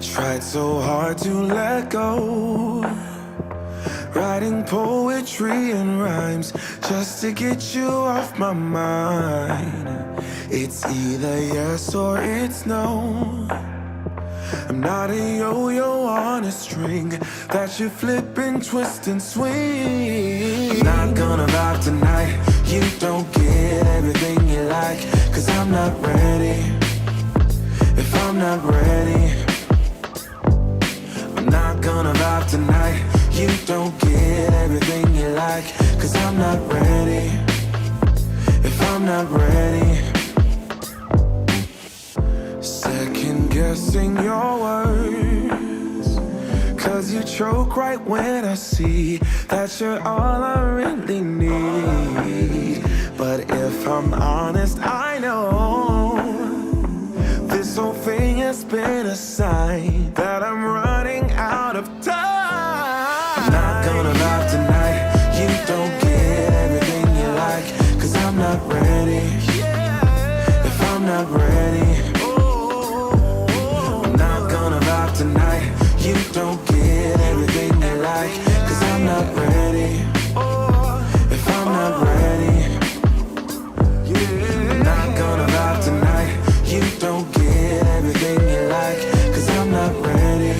Tried so hard to let go, writing poetry and rhymes just to get you off my mind. It's either yes or it's no. I'm not a yo-yo on a string that you flip and twist and swing. I'm not gonna vibe tonight. You don't get everything you like, 'cause I'm not ready. If I'm not ready, I'm not gonna vibe tonight. You don't get everything you like, 'cause I'm not ready. If I'm not ready, second guessing your words, 'cause you choke right when I see that you're all I really need. But if I'm honest, I know this whole thing has been a sign that I'm running out of time. I'm not gonna vibe tonight. You don't get everything you like, 'cause I'm not ready. If I'm not ready, I'm not gonna vibe tonight. You don't get everything you like, 'cause I'm not ready. If I'm not ready, I'm not gonna vibe tonight. You don't get everything you like, 'cause I'm not ready.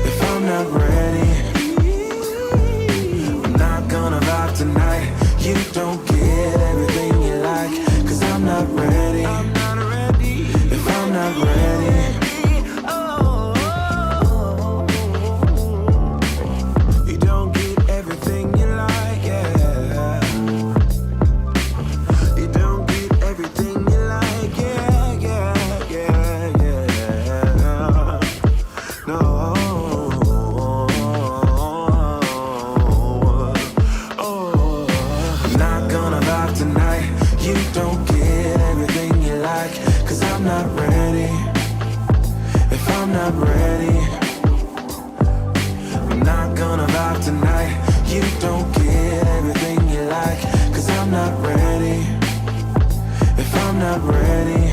If I'm not ready, I'm not gonna vibe tonight. You don't get everything you like, 'cause I'm not ready. If I'm not ready, you don't get everything you like, yeah. You don't get everything you like, yeah, yeah, yeah, yeah. No. I'm not gonna vibe tonight. You don't get everything you like, 'cause I'm not ready. If I'm not ready, I'm not gonna vibe tonight. You don't get everything you like, 'cause I'm not ready. If I'm not ready,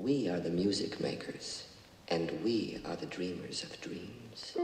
We are the music makers, and we are the dreamers of dreams.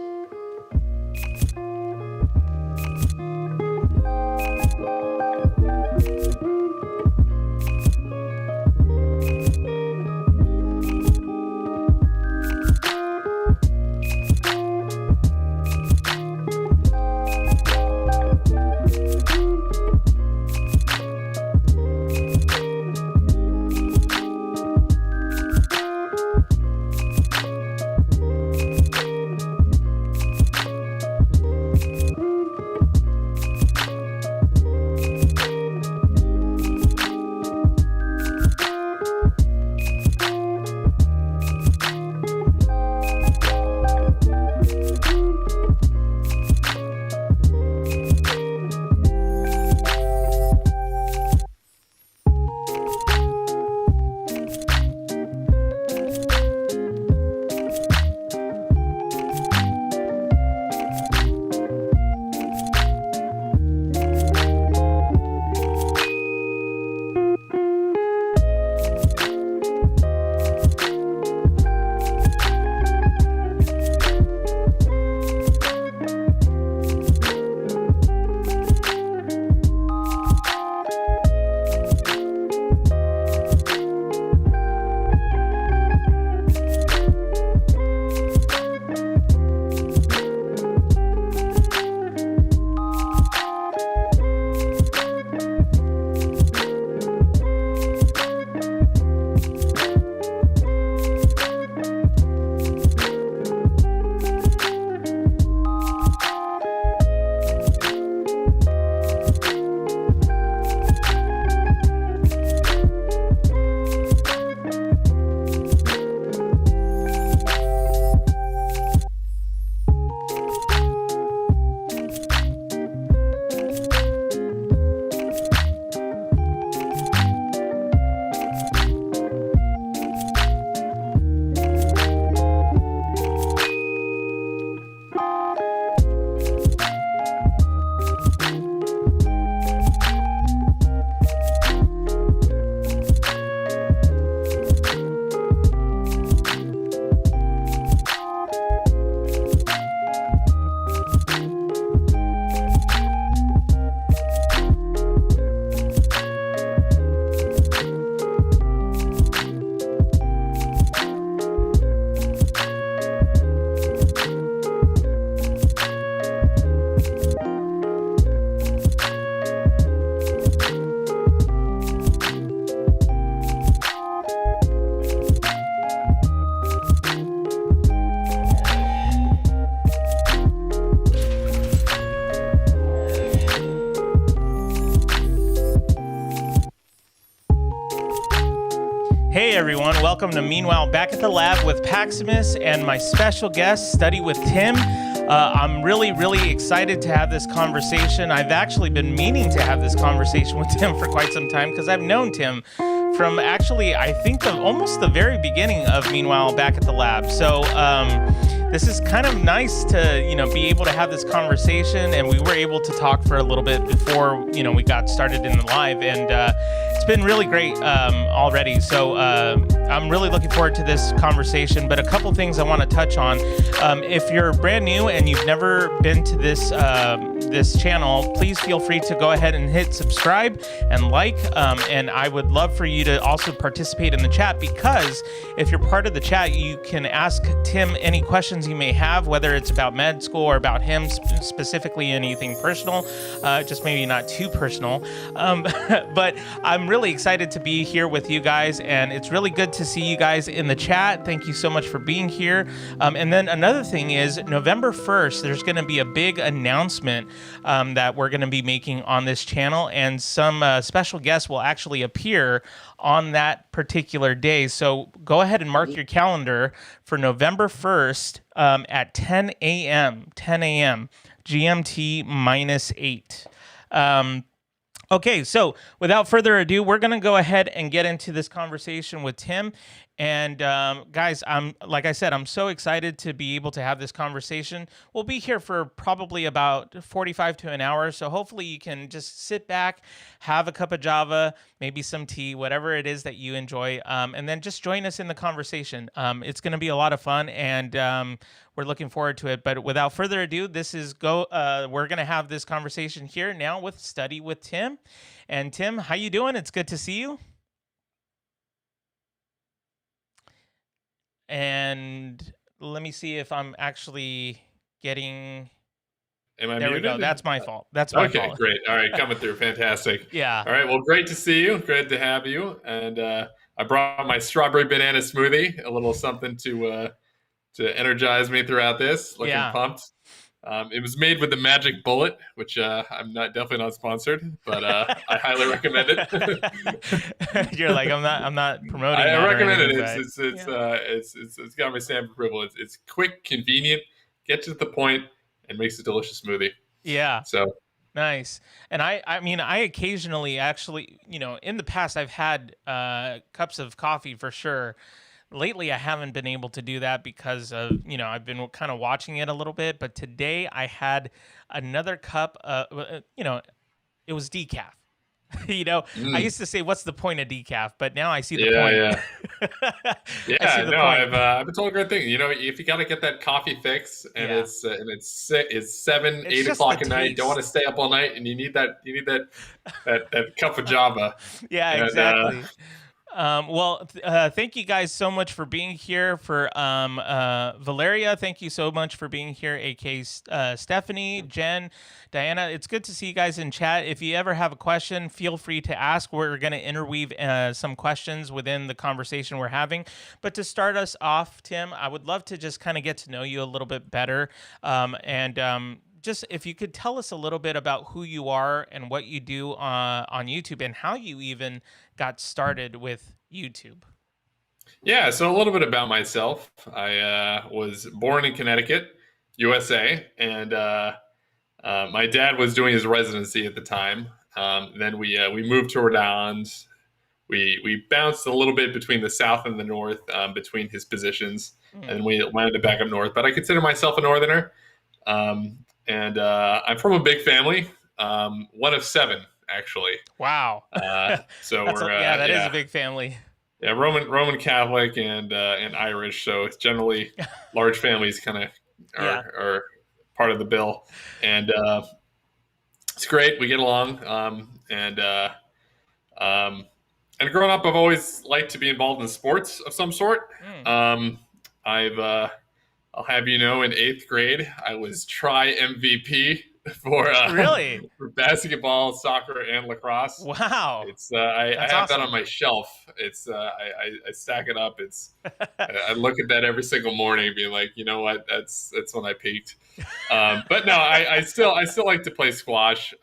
Hey everyone, welcome to Meanwhile Back at the Lab with Paximus and my special guest, Study with Tim. I'm really excited to have this conversation. I've actually been meaning to have this conversation with Tim for quite some time because I've known Tim from actually, I think, almost the very beginning of Meanwhile Back at the Lab. So this is kind of nice to, be able to have this conversation, and we were able to talk for a little bit before, we got started in the live, and it's been really great already. So I'm really looking forward to this conversation, but a couple things I want to touch on. If you're brand new and you've never been to this channel, please feel free to go ahead and hit subscribe and like, and I would love for you to also participate in the chat, because if you're part of the chat, you can ask Tim any questions you may have, whether it's about med school or about him specifically, anything personal, just maybe not too personal. But I'm really excited to be here with you guys, and it's really good to see you guys in the chat. Thank you so much for being here. And then another thing is, November 1st, there's going to be a big announcement that we're going to be making on this channel, and some special guests will actually appear on that particular day. So go ahead and mark your calendar for November 1st at 10 a.m. GMT -8. Okay, so without further ado, we're going to go ahead and get into this conversation with Tim. And guys, like I said, I'm so excited to be able to have this conversation. We'll be here for probably about 45 to an hour. So hopefully you can just sit back, have a cup of Java, maybe some tea, whatever it is that you enjoy, and then just join us in the conversation. It's going to be a lot of fun, and we're looking forward to it. But without further ado, we're going to have this conversation here now with Study with Tim. And Tim, how you doing? It's good to see you. And let me see if I'm actually getting. Am I There muted? we go. That's my fault. That's my fault. Okay, great. All right, coming through. Fantastic. Yeah. All right, well, great to see you. Good to have you. And I brought my strawberry banana smoothie, a little something to energize me throughout this. Looking pumped. It was made with the Magic Bullet, which I'm definitely not sponsored, but I highly recommend it. You're like, I'm not promoting. I recommend it. But It's got my stamp of approval. It's quick, convenient, get to the point, and makes a delicious smoothie. Yeah. So nice. And I mean, I occasionally actually, in the past, I've had cups of coffee for sure. Lately, I haven't been able to do that because of, I've been kind of watching it a little bit. But today I had another cup. It was decaf. I used to say, "What's the point of decaf?" But now I see the point. Yeah. I see the point. I've been told a great thing. If you got to get that coffee fix, and it's 7, 8 o'clock at night, you don't want to stay up all night, and you need that cup of Java. Yeah, exactly. Thank you guys so much for being here. For Valeria, thank you so much for being here. AK Stephanie, Jen, Diana, it's good to see you guys in chat. If you ever have a question, feel free to ask. We're going to interweave some questions within the conversation we're having. But to start us off, Tim, I would love to just kind of get to know you a little bit better. Just if you could tell us a little bit about who you are and what you do on YouTube and how you even got started with YouTube. Yeah, so a little bit about myself. I was born in Connecticut, USA, and my dad was doing his residency at the time. Then we moved to Rhode Island. We bounced a little bit between the South and the North between his positions, and we landed back up north. But I consider myself a Northerner. And I'm from a big family, one of 7, actually. Wow. So that is a big family. Yeah, Roman Catholic and Irish. So it's generally large families kind of are part of the bill. And it's great. We get along. And growing up, I've always liked to be involved in sports of some sort. I'll have you know, in 8th grade, I was tri-MVP for basketball, soccer, and lacrosse. Wow! I have awesome. that on my shelf. I stack it up. I look at that every single morning, being like, you know what? That's when I peaked. But no, I still like to play squash.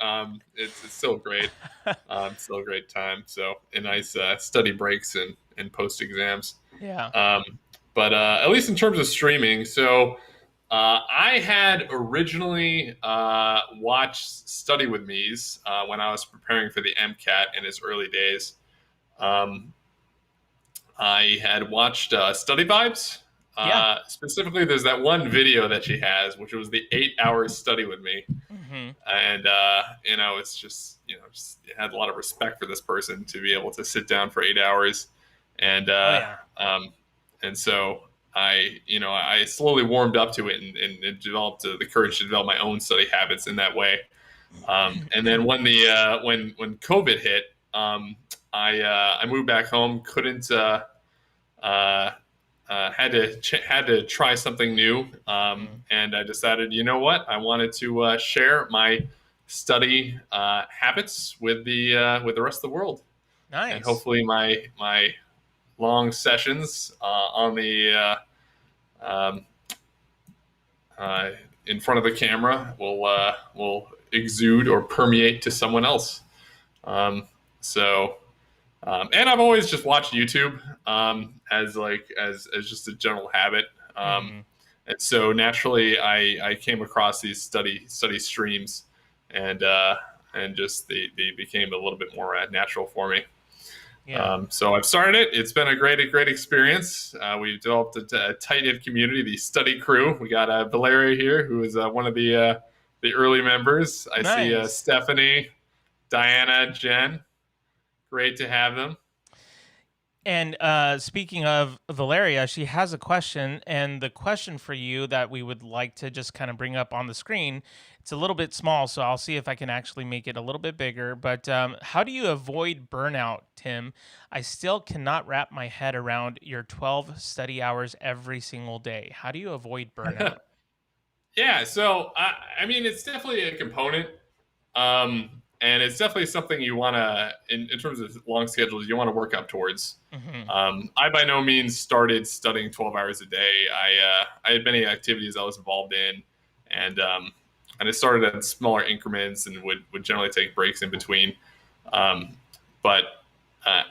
It's still great. Still a great time. So a nice study breaks and post exams. Yeah. But at least in terms of streaming, so I had originally watched Study With Me's when I was preparing for the MCAT in its early days. I had watched Study Vibes. Specifically, there's that one video that she has, which was the 8 hours Study With Me. Mm-hmm. And, it's just, just had a lot of respect for this person to be able to sit down for 8 hours. And, and so I slowly warmed up to it and developed the courage to develop my own study habits in that way. And then when when COVID hit, I moved back home. Couldn't had to try something new. And I decided, you know what, I wanted to share my study habits with the rest of the world. Nice. And hopefully my long sessions on the in front of the camera will exude or permeate to someone else. And I've always just watched YouTube as just a general habit. And so naturally I came across these study streams and just they became a little bit more natural for me. Yeah. So I've started it. It's been a great experience. We've developed a tight-knit community, the study crew. We got Valeria here, who is one of the early members. I see Nice. Stephanie, Diana, Jen. Great to have them. And speaking of Valeria, she has a question, and the question for you that we would like to just kind of bring up on the screen, it's a little bit small, so I'll see if I can actually make it a little bit bigger. But how do you avoid burnout, Tim? I still cannot wrap my head around your 12 study hours every single day. How do you avoid burnout? Yeah, so I mean, it's definitely a component. And it's definitely something you want to, in terms of long schedules, you want to work up towards. I by no means started studying 12 hours a day. I had many activities I was involved in, and I started at smaller increments and would generally take breaks in between. But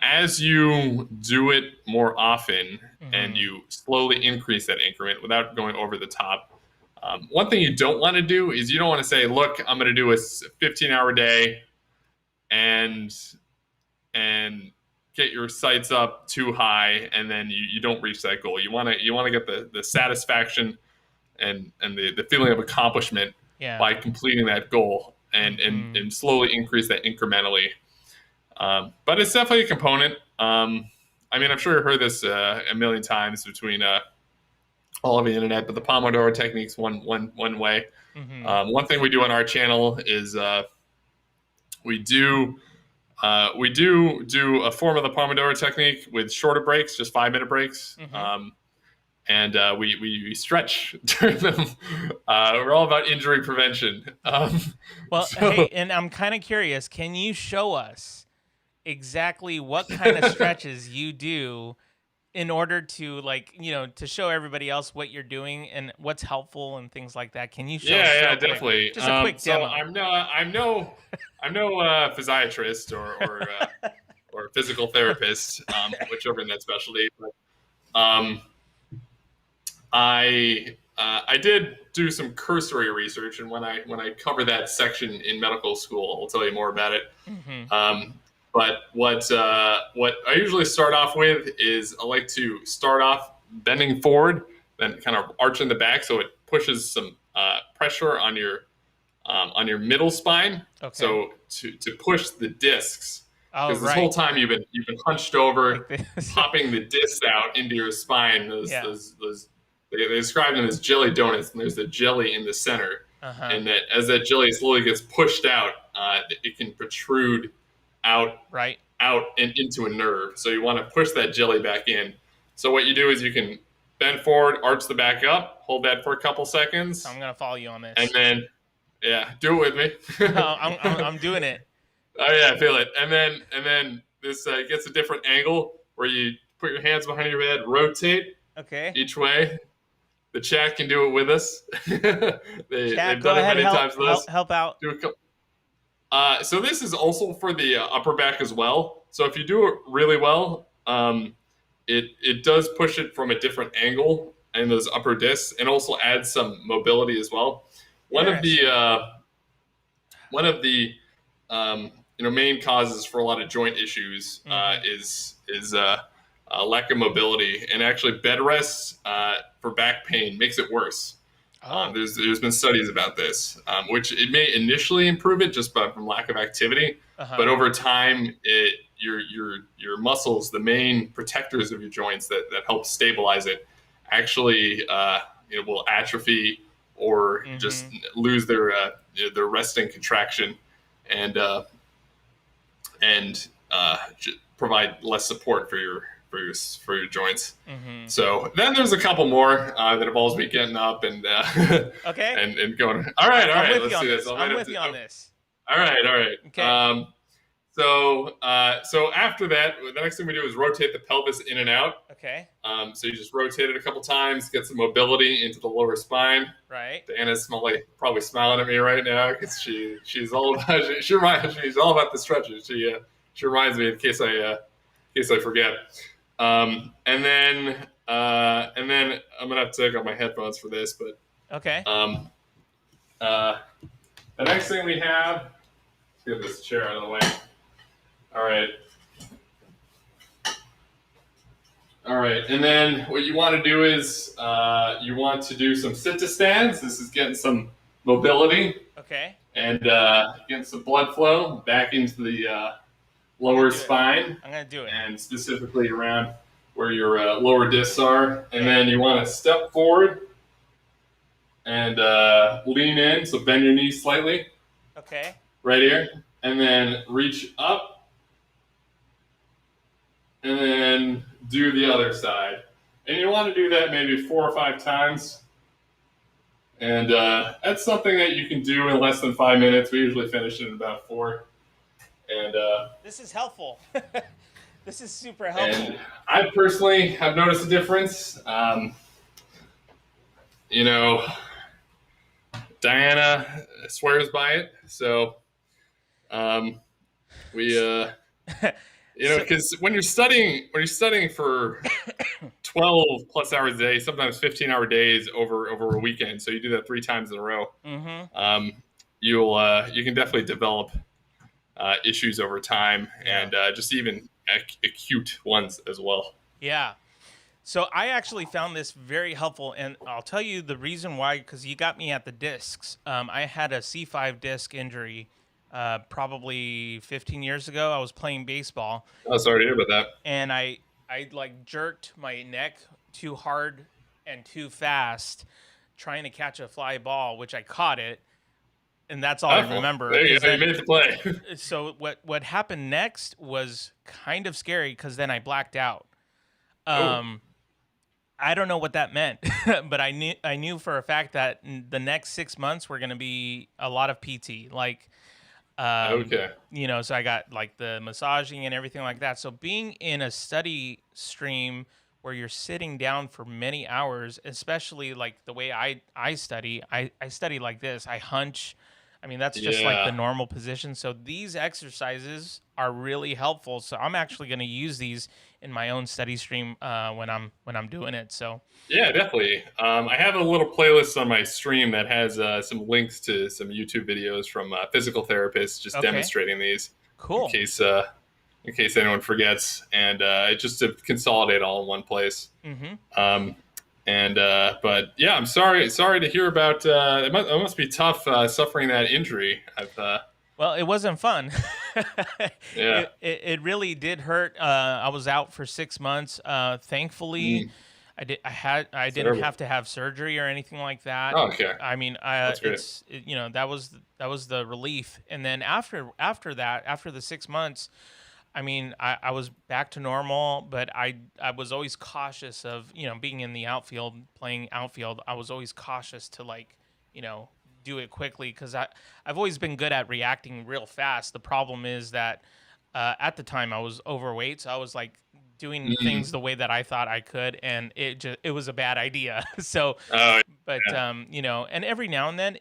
as you do it more often and you slowly increase that increment without going over the top, one thing you don't want to do is you don't want to say, look, I'm going to do a 15-hour day and get your sights up too high, and then you don't reach that goal. You want to get the satisfaction and the feeling of accomplishment by completing that goal and slowly increase that incrementally. But it's definitely a component. I mean, I'm sure you've heard this a million times between all over the internet, but the Pomodoro technique's one way. One thing we do on our channel is we do a form of the Pomodoro technique with shorter breaks, just 5-minute breaks. And we stretch during them. We're all about injury prevention. Hey, and I'm kind of curious, can you show us exactly what kind of stretches you do in order to, like, to show everybody else what you're doing and what's helpful and things like that? Can you show us? Yeah, definitely. Just a quick demo. I'm no physiatrist or physical therapist, whichever in that specialty. But, I did do some cursory research, and when I cover that section in medical school, I'll tell you more about it. But what I usually start off with is I like to start off bending forward, then kind of arching the back, so it pushes some pressure on your middle spine. Okay. So to push the discs. Because this whole time you've been hunched over, like popping the discs out into your spine. They describe them as jelly donuts, and there's the jelly in the center. And that as that jelly slowly gets pushed out, it can protrude out and into a nerve. So you want to push that jelly back in. So what you do is you can bend forward, arch the back up, hold that for a couple seconds. I'm gonna follow you on this. And then, do it with me. No, I'm doing it. Oh yeah, I feel it. And then this gets a different angle where you put your hands behind your head, rotate each way. The chat can do it with us. They've done it many times with us. Help out. Do a couple. So this is also for the upper back as well. So if you do it really well, it does push it from a different angle in those upper discs, and also adds some mobility as well. One of the main causes for a lot of joint issues is lack of mobility, and actually bed rests for back pain makes it worse. There's been studies about this, which it may initially improve it just from lack of activity, but over time, your muscles, the main protectors of your joints that help stabilize it, actually will atrophy or just lose their resting contraction, and provide less support for your joints. So then there's a couple more that involves me getting up and and going. All right, let's do this. I'm with you on this. All right. Okay. So after that, the next thing we do is rotate the pelvis in and out. Okay. So you just rotate it a couple times, get some mobility into the lower spine. Right. Diana's probably smiling at me right now because she's all about she's all about the stretches. She reminds me in case I forget. And then I'm gonna have to take off my headphones for this, but okay. The next thing we have, let's get this chair out of the way. All right. All right, and then what you want to do is you want to do some sit-to stands. This is getting some mobility Okay. and getting some blood flow back into the lower spine, I'm gonna do it. and specifically around where your lower discs are. And then you want to step forward and lean in, so bend your knees slightly. Okay. Right here, and then reach up, and then do the other side. And you want to do that maybe 4 or 5 times. And that's something that you can do in less than 5 minutes. We usually finish it in about 4. And this is helpful. This is super helpful. And I personally have noticed a difference. You know, Diana swears by it, so we you know, because when you're studying for 12 plus hours a day, sometimes 15-hour days over a weekend, so you do that 3 times in a row, you can definitely develop issues over time, and just even acute ones as well. Yeah. So I actually found this very helpful, and I'll tell you the reason why, because you got me at the discs. I had a C5 disc injury probably 15 years ago. I was playing baseball. Oh, sorry to hear about that. And I like jerked my neck too hard and too fast trying to catch a fly ball, which I caught it. And that's all I remember. There you go. You made the play. So what happened next was kind of scary, because then I blacked out. I don't know what that meant, but I knew for a fact that the next 6 months were going to be a lot of PT. Like, you know, so I got like the massaging and everything like that. So being in a study stream where you're sitting down for many hours, especially like the way I study, I study like this. I hunch. I mean, that's just like the normal position. So these exercises are really helpful. So I'm actually going to use these in my own study stream when I'm doing it. So yeah, definitely. I have a little playlist on my stream that has some links to some YouTube videos from physical therapists just demonstrating these. Cool. In case anyone forgets, and just to consolidate all in one place. But yeah, I'm sorry to hear about. It must be tough suffering that injury. Well, it wasn't fun. Yeah, it really did hurt. I was out for 6 months. Thankfully, I didn't have to have surgery or anything like that. Oh, okay. I mean, you know, that was the relief. And then after that, after the 6 months, I mean, I was back to normal, but I was always cautious of, you know, being in the outfield, playing outfield. I was always cautious to, like, you know, do it quickly, because I've always been good at reacting real fast. The problem is that at the time I was overweight, so I was like doing things the way that I thought I could, and it was a bad idea. So, you know, and every now and then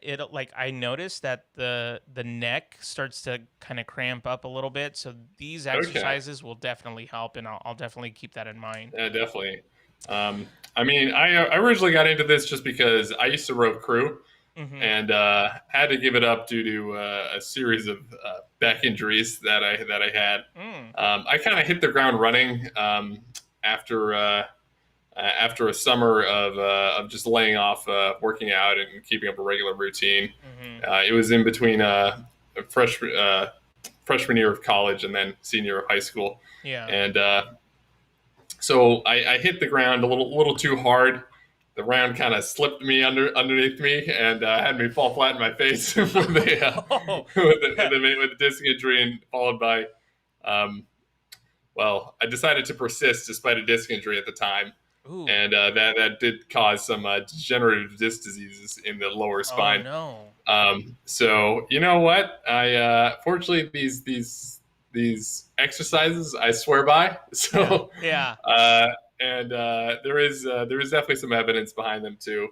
I noticed that the neck starts to kind of cramp up a little bit. So these exercises will definitely help, and I'll definitely keep that in mind. Yeah, definitely. I mean, I originally got into this just because I used to rope crew. And had to give it up due to a series of back injuries that I had. I kind of hit the ground running after a summer of just laying off working out and keeping up a regular routine. It was in between freshman year of college and then senior year of high school. Yeah. And so I hit the ground a little too hard. The round kind of slipped me underneath me and had me fall flat in my face with the disc injury, and followed by, I decided to persist despite a disc injury at the time. Ooh. And that did cause some degenerative disc diseases in the lower spine. Oh, no. So you know what? Fortunately these exercises I swear by. So yeah. And there is definitely some evidence behind them too.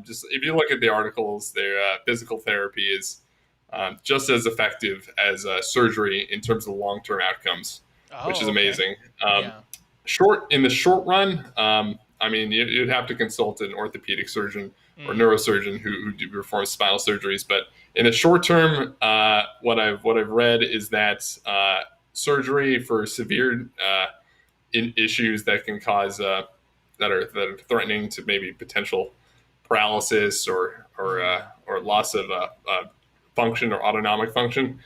Just if you look at the articles, their physical therapy is just as effective as surgery in terms of long-term outcomes, which is amazing. In the short run, I mean, you'd have to consult an orthopedic surgeon or neurosurgeon who performs spinal surgeries. But in the short term, what I've read is that surgery for severe issues that can cause that are threatening to maybe potential paralysis or loss of function or autonomic function.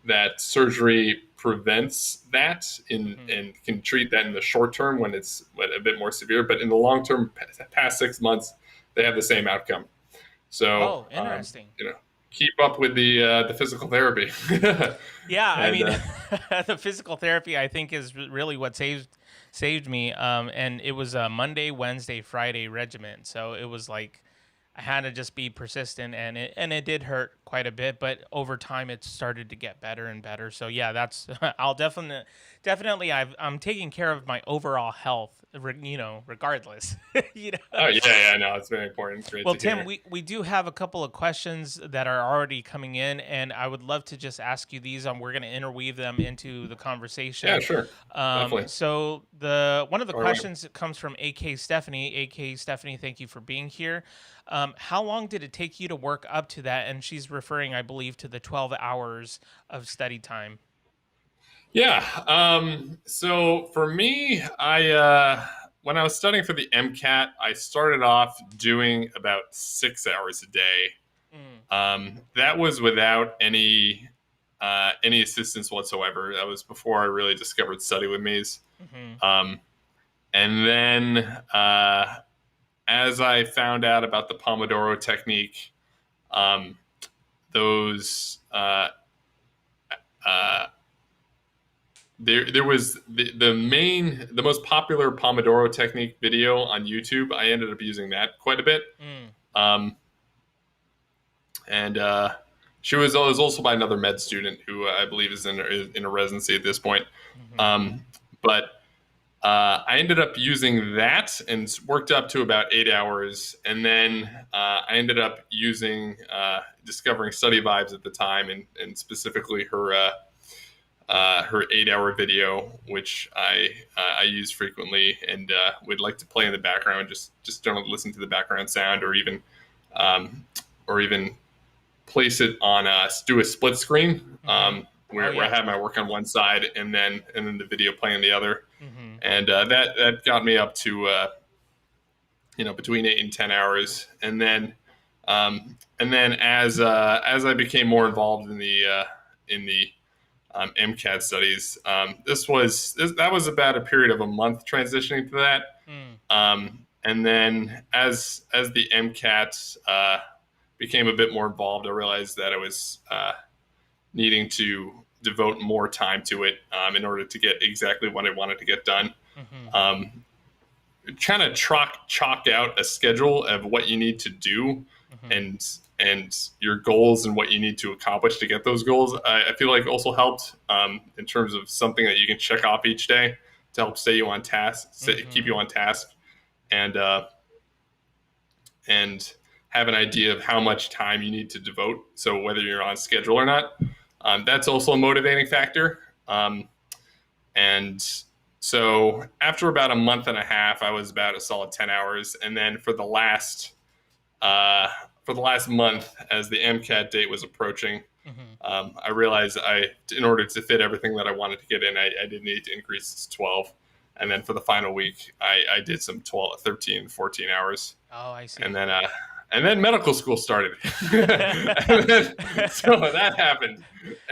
That surgery prevents that and can treat that in the short term when it's a bit more severe, but in the long term, past 6 months, they have the same outcome. So, interesting. Keep up with the physical therapy. Yeah, I And, mean, the physical therapy I think is really what saved me. And it was a Monday, Wednesday, Friday regimen, so it was like I had to just be persistent, and it did hurt quite a bit, but over time it started to get better and better. So yeah, that's I'll definitely I'm taking care of my overall health, regardless. you know. Oh yeah, no, it's very important. Great Well, to Tim, hear. we do have a couple of questions that are already coming in, and I would love to just ask you these. We're going to interweave them into the conversation. Yeah, sure, definitely. So one of the All right. questions comes from AK Stephanie. AK Stephanie, thank you for being here. How long did it take you to work up to that? And she's referring, I believe, to the 12 hours of study time. Yeah. So for me, when I was studying for the MCAT, I started off doing about 6 hours a day. That was without any assistance whatsoever. That was before I really discovered Study With Me's. And then as I found out about the Pomodoro technique, those there was the most popular Pomodoro technique video on YouTube. I ended up using that quite a bit. And she was also by another med student who I believe is in a residency at this point. But I ended up using that and worked up to about 8 hours. And then I ended up discovering Study Vibes at the time, and specifically her 8-hour video, which I use frequently and would like to play in the background. Just don't listen to the background sound, or even place it on do a split screen where I have my work on one side and then the video playing on the other. And that got me up to between 8 and 10 hours. And then as I became more involved in the MCAT studies, that was about a period of a month transitioning to that. And then as the MCAT became a bit more involved, I realized that I was needing to devote more time to it in order to get exactly what I wanted to get done. Trying to chalk out a schedule of what you need to do and your goals and what you need to accomplish to get those goals, I feel like also helped in terms of something that you can check off each day to help stay you on task, keep you on task, and have an idea of how much time you need to devote. So whether you're on schedule or not, that's also a motivating factor. And so after about a month and a half, I was about a solid 10 hours. And then for the last month, as the MCAT date was approaching, I realized in order to fit everything that I wanted to get in, I did need to increase it to 12. And then for the final week, I did some 12, 13, 14 hours. Oh, I see. And then medical school started. So that happened.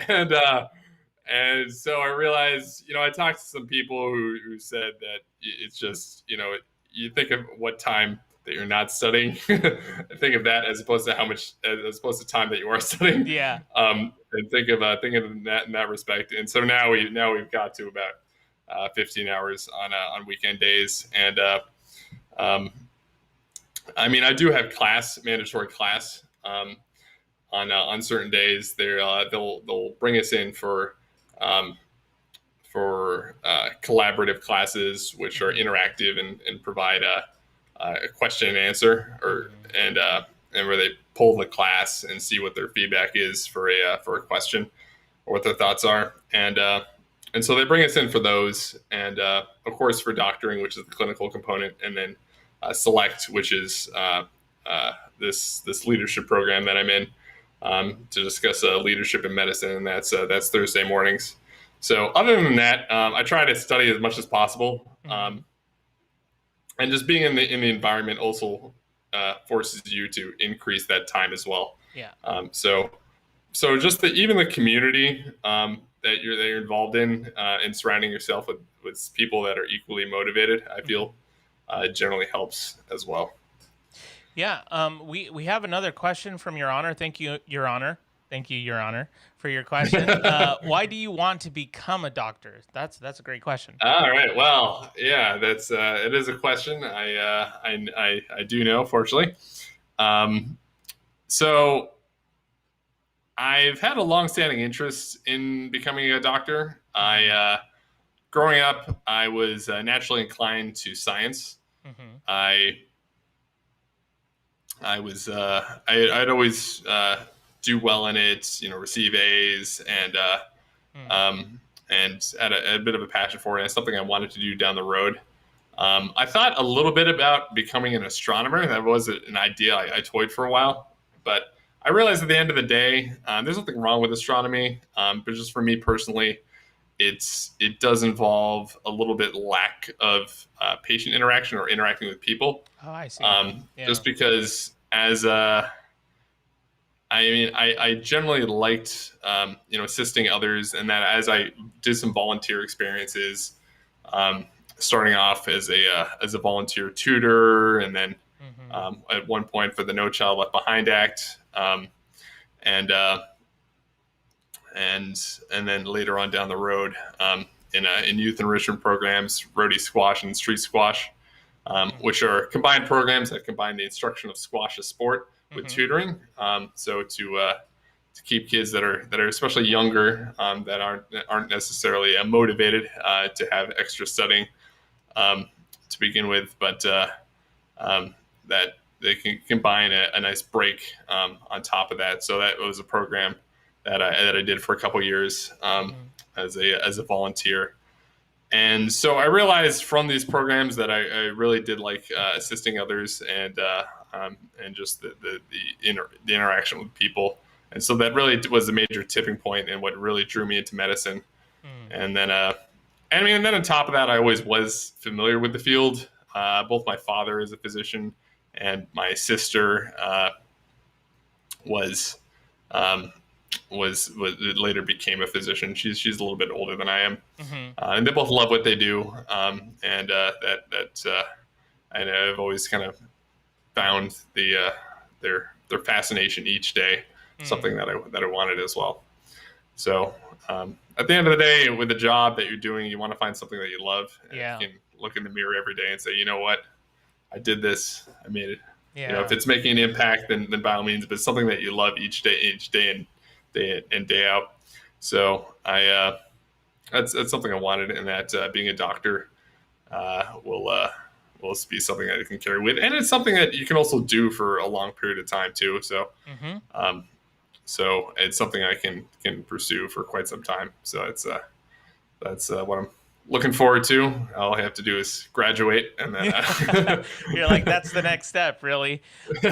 And so I realized, I talked to some people who said that it's just, you think of what time that you're not studying, think of that as opposed to time that you are studying. Yeah. And think of that in that respect. And so now we've got to about 15 hours on weekend days. And I do have mandatory class on certain days. They'll bring us in for collaborative classes, which are interactive and provide a question and answer, and where they poll the class and see what their feedback is for a question or what their thoughts are, and so they bring us in for those, and of course for doctoring, which is the clinical component, and then Select, which is this leadership program that I'm in to discuss leadership in medicine, and that's Thursday mornings. So other than that, I try to study as much as possible, Mm-hmm. and just being in the environment also forces you to increase that time as well. Yeah. So just even the community that you're involved in, and surrounding yourself with people that are equally motivated, I Mm-hmm. feel generally helps as well. Yeah. We have another question from Your Honor. Thank you, Your Honor. Thank you, Your Honor, for your question. Why do you want to become a doctor? That's a great question. All right. Well, yeah, that's it is a question. I do know, fortunately. Um, so I've had a long-standing interest in becoming a doctor. Mm-hmm. Growing up, I was naturally inclined to science. Mm-hmm. I I'd always do well in it, receive A's, um, and had a bit of a passion for it. And it's something I wanted to do down the road. I thought a little bit about becoming an astronomer. That was an idea I toyed for a while, but I realized at the end of the day, there's nothing wrong with astronomy. But just for me personally, it does involve a little bit lack of patient interaction or interacting with people. Oh, I see. Yeah. Just because I generally liked assisting others, and that as I did some volunteer experiences, um, starting off as a volunteer tutor, and then Mm-hmm. at one point for the No Child Left Behind Act, and and then later on down the road, in youth enrichment programs, roadie squash and street squash, which are combined programs that combine the instruction of squash as sport with Mm-hmm. tutoring. So to keep kids that are especially younger, that aren't necessarily motivated to have extra studying to begin with, but that they can combine a nice break on top of that. So that was a program that I did for a couple years Mm-hmm. as a volunteer. And so I realized from these programs that I really did like assisting others, and just the interaction with people. And so that really was a major tipping point and what really drew me into medicine. Mm. And then, and then on top of that, I always was familiar with the field. Both my father is a physician, and my sister was um, was later became a physician. She's a little bit older than I am, Mm-hmm. and they both love what they do. And and I've always kind of found their fascination each day Mm. something that I wanted as well. So at the end of the day, with the job that you're doing, you want to find something that you love, and Yeah. you can look in the mirror every day and say, you know what, I did this, I made it. If Yeah. it's making an impact, then by all means, but it's something that you love each day and day in day out. So that's something I wanted, and that being a doctor will be something that you can carry with, and it's something that you can also do for a long period of time too. So Mm-hmm. um, so it's something I can pursue for quite some time. So that's what I'm looking forward to. All I have to do is graduate, and then You're like, that's the next step, really.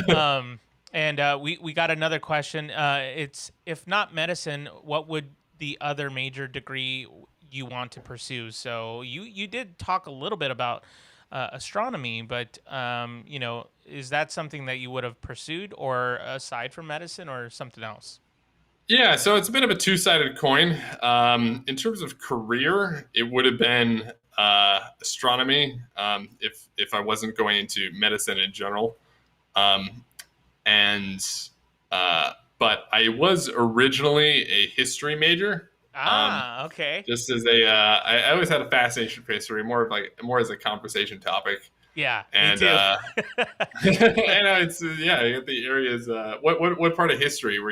Um, and we got another question. It's, if not medicine, what would the other major degree you want to pursue? So you did talk a little bit about astronomy, but is that something that you would have pursued, or aside from medicine, or something else? Yeah, so it's a bit of a two-sided coin. In terms of career, it would have been astronomy, if I wasn't going into medicine in general. Um, and But I was originally a history major. Um, Ah, okay. just as I always had a fascination for history, more as a conversation topic. Yeah, me And too. I know it's yeah, I get the areas. What part of history Oh, were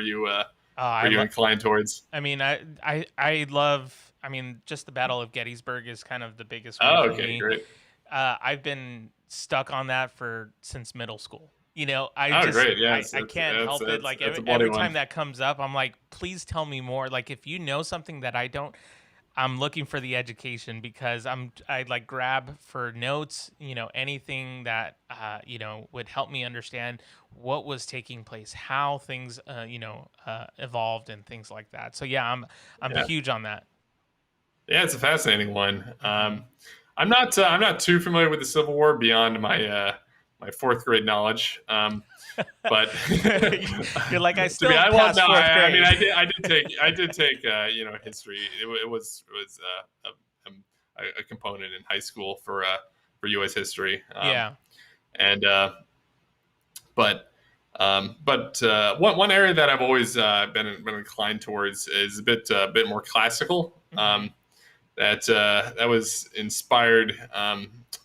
you inclined towards? I mean, I love. I mean, just the Battle of Gettysburg is kind of the biggest one Oh, for okay, me. great. I've been stuck on that for since middle school. Oh, great. Yeah, I can't help it. Like that's a bloody every one. time that comes up, I'm like, please tell me more. Like if you know something that I don't, I'm looking for the education, because I like grab for notes, anything that would help me understand what was taking place, how things evolved, and things like that. So yeah, I'm Yeah. huge on that. Yeah, it's a fascinating one. I'm not too familiar with the Civil War beyond my fourth grade knowledge. But You're like, I to be, still passed fourth I mean, grade. I did take history. A component in high school for U.S. history. Yeah. And one area that I've always been inclined towards is a bit more classical. That was inspired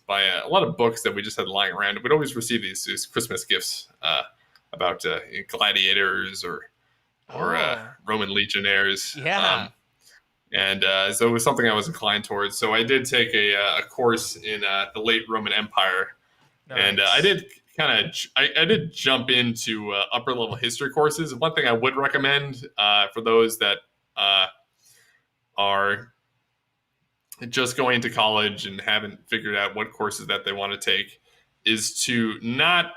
by a lot of books that we just had lying around. We'd always receive these Christmas gifts about gladiators or Roman legionnaires. Yeah. So it was something I was inclined towards. So I did take a course in the late Roman Empire, and I Nice. did I did jump into upper level history courses. One thing I would recommend for those that are just going to college and haven't figured out what courses that they want to take is to not.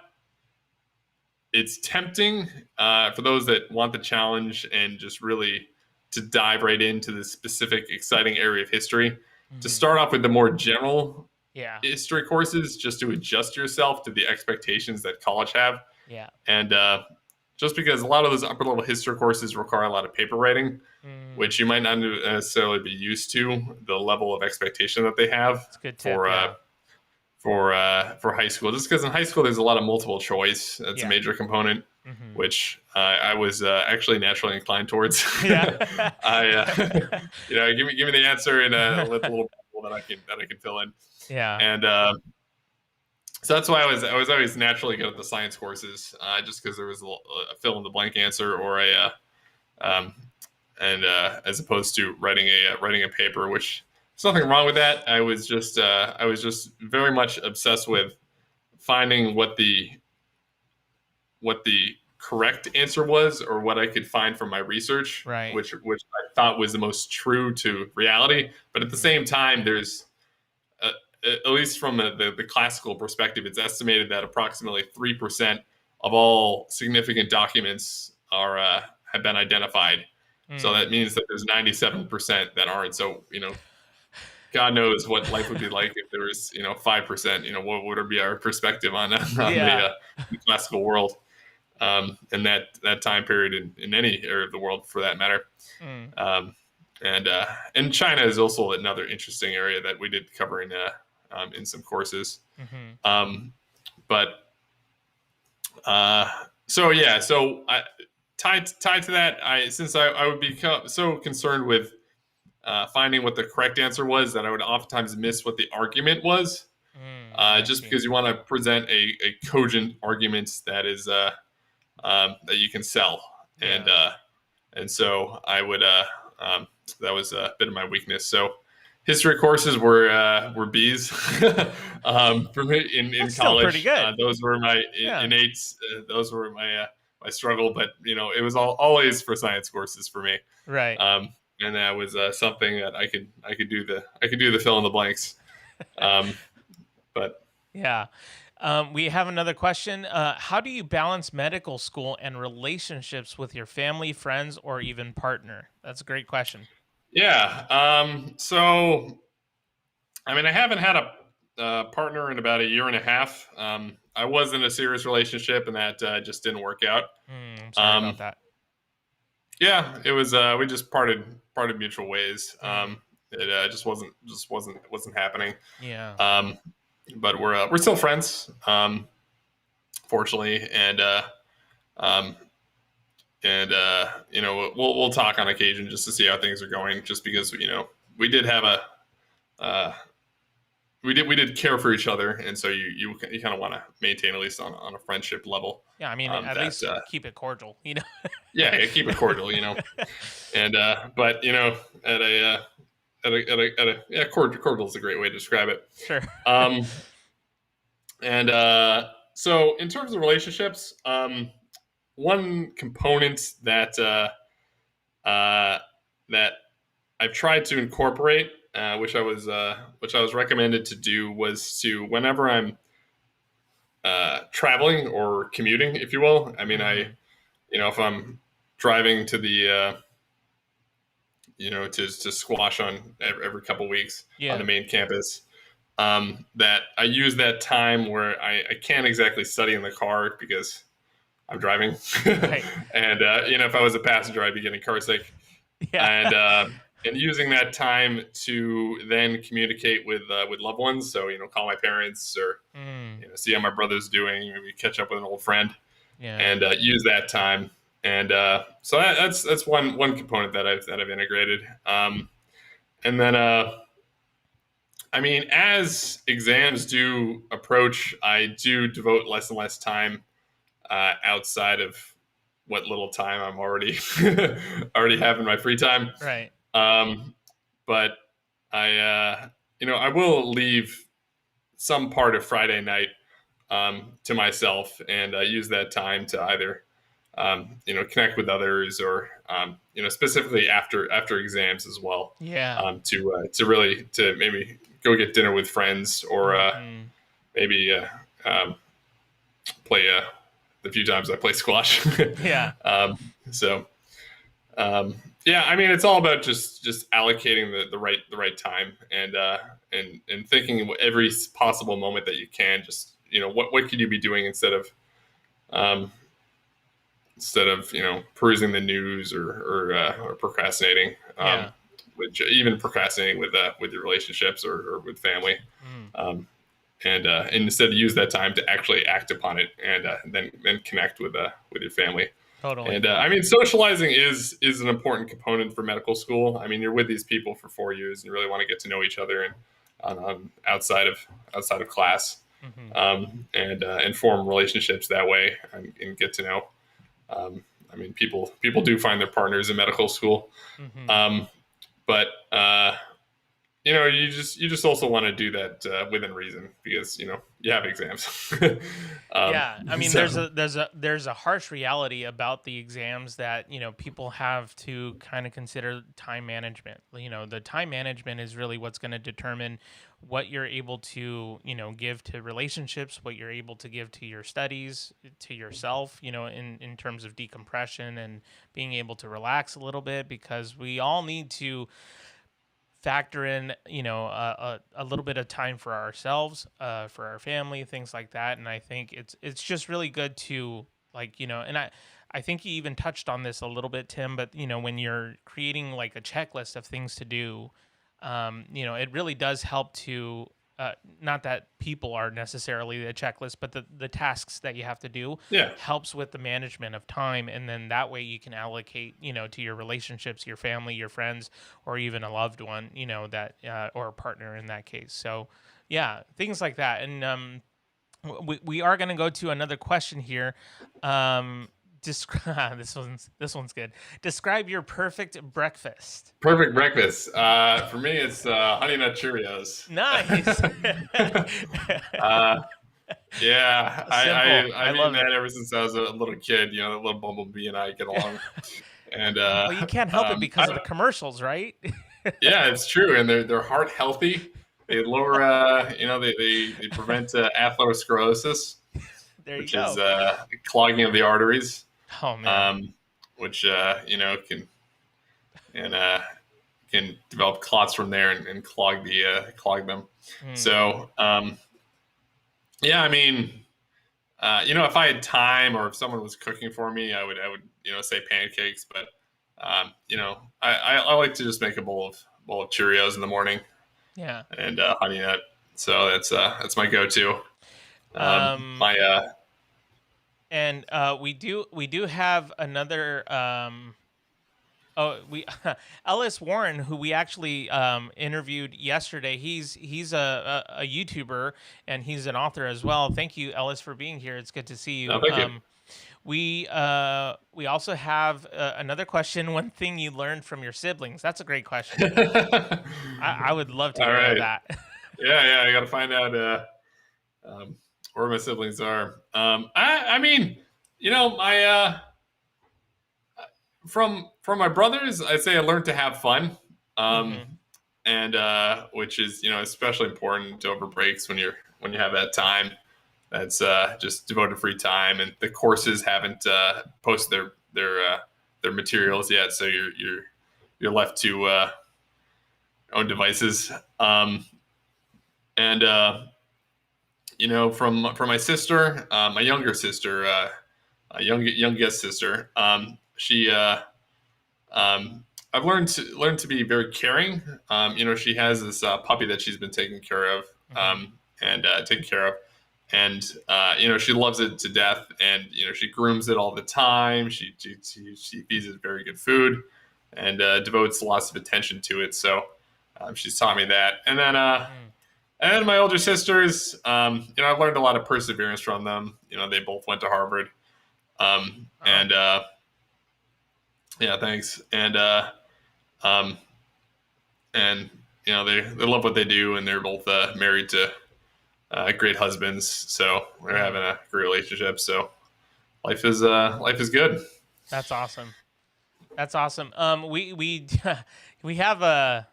It's tempting for those that want the challenge and just really to dive right into the specific exciting area of history to start off with the more general Yeah. history courses just to adjust yourself to the expectations that college have. Yeah. And just because a lot of those upper level history courses require a lot of paper writing, which you might not necessarily be used to, the level of expectation that they have It's a good tip. Yeah. For high school. Just because in high school there's a lot of multiple choice. That's Yeah. a major component, which I was actually naturally inclined towards. Yeah. Give me the answer in a little bubble that I can fill in. Yeah. And so that's why I was always naturally good at the science courses, just because there was a fill in the blank answer or as opposed to writing a paper, which there's nothing wrong with that. I was just very much obsessed with finding what the correct answer was or what I could find from my research, Right. which I thought was the most true to reality. But at the same time, there's at least from the classical perspective, it's estimated that approximately 3% of all significant documents have been identified. So that means that there's 97% that aren't. So, God knows what life would be like if there was, 5%. What would be our perspective on the classical world in that time period in any area of the world, for that matter. And China is also another interesting area that we did cover in some courses. Tied to that, since I would be so concerned with finding what the correct answer was that I would oftentimes miss what the argument was, just because you want to present a cogent argument that is that you can sell, and so I would that was a bit of my weakness. So history courses were B's for me in college. Pretty good. Those were my innates. Those were my struggle, but it was always for science courses for me. Right. And that was something that I could do the fill in the blanks. But yeah. We have another question. How do you balance medical school and relationships with your family, friends, or even partner? That's a great question. Yeah. So, I mean, I haven't had a partner in about a year and a half. I was in a serious relationship, and that just didn't work out. I'm sorry about that. Yeah, it was. We just parted mutual ways. It just wasn't happening. Yeah. But we're still friends, fortunately, and we'll talk on occasion just to see how things are going. Just because we did have we did care for each other, and so you kind of want to maintain at least on a friendship level. Yeah, I mean, at least keep it cordial, Yeah, keep it cordial, and but cordial is a great way to describe it. Sure. So in terms of relationships, one component that that I've tried to incorporate, which I was recommended to do, was to, whenever I'm traveling or commuting, if you will. I mean, if I'm driving to to squash on every couple weeks on the Yeah. main campus. That I use that time where I can't exactly study in the car because I'm driving, Right. and if I was a passenger, I'd be getting car sick, Yeah. and using that time to then communicate with loved ones. So call my parents or Mm. see how my brother's doing, maybe catch up with an old friend, Yeah. and use that time. And so that's one component that I've integrated. And then I mean, as exams do approach, I do devote less and less time outside of what little time I'm already already have in my free time. Right. Um, but I will leave some part of Friday night to myself and use that time to either connect with others or specifically after exams as well. Yeah. To maybe go get dinner with friends or Mhm. maybe play the few times I play squash. Yeah. So yeah, I mean, it's all about just allocating the right time and thinking every possible moment that you can. Just what could you be doing um, instead of perusing the news or procrastinating. Yeah. Which even procrastinating with your relationships or with family. Mm. And instead use that time to actually act upon it and then connect with your family. Totally. And I mean, socializing is an important component for medical school. I mean, you're with these people for 4 years, and you really want to get to know each other and outside of class, Mhm. and form relationships that way and get to know. I mean, people do find their partners in medical school, Mhm. but you just also want to do that within reason because you have exams. Yeah, I mean, So there's a harsh reality about the exams that people have to kind of consider time management. The time management is really what's going to determine what you're able to give to relationships, what you're able to give to your studies, to yourself. In terms of decompression and being able to relax a little bit, because we all need to factor in a little bit of time for ourselves, for our family, things like that. And I think it's just really good to, like, and I think you even touched on this a little bit, Tim, but when you're creating like a checklist of things to do, it really does help to, not that people are necessarily the checklist, but the tasks that you have to do yeah. helps with the management of time. And then that way you can allocate, to your relationships, your family, your friends, or even a loved one, that, or a partner in that case. So yeah, things like that. And, we are going to go to another question here. Describe this one's good. Describe your perfect breakfast. Perfect breakfast. For me, it's Honey Nut Cheerios. Nice. uh, yeah, Simple. I I've eaten love it. that ever since I was a little kid. The little bumblebee and I get along. And Well, you can't help it because of the commercials, right? yeah, it's true, and they're heart healthy. They lower, they prevent atherosclerosis, There you which is go. clogging of the arteries, Oh man. which and can develop clots from there and clog them. Mm. So yeah, I mean, if I had time or if someone was cooking for me, I would say pancakes, but I like to just make a bowl of Cheerios in the morning Yeah. and honey nut. So that's my go-to. Um, My and we do have another we Ellis Warren, who we actually interviewed yesterday. He's a YouTuber and he's an author as well. Thank you, Ellis, for being here. It's good to see you. no, thank you. We also have another question. One thing you learned from your siblings. That's a great question. I would love to All hear right. that. Yeah, I got to find out where my siblings are. I mean, my from my brothers, I'd say I learned to have fun, Mhm. and which is especially important over breaks when you have that time. That's just devoted free time, and the courses haven't posted their materials yet, so you're you're left to own devices. And from my sister, my younger sister, a youngest sister, she I've learned to be very caring. She has this puppy that she's been taking care of, and taking care of, and she loves it to death, and she grooms it all the time. She feeds it very good food, and devotes lots of attention to it. So she's taught me that, and then and my older sisters, I've learned a lot of perseverance from them. They both went to Harvard, and yeah, thanks, and they love what they do, and they're both married to great husbands, so we're having a great relationship. So life is good. That's awesome. That's awesome. We we have a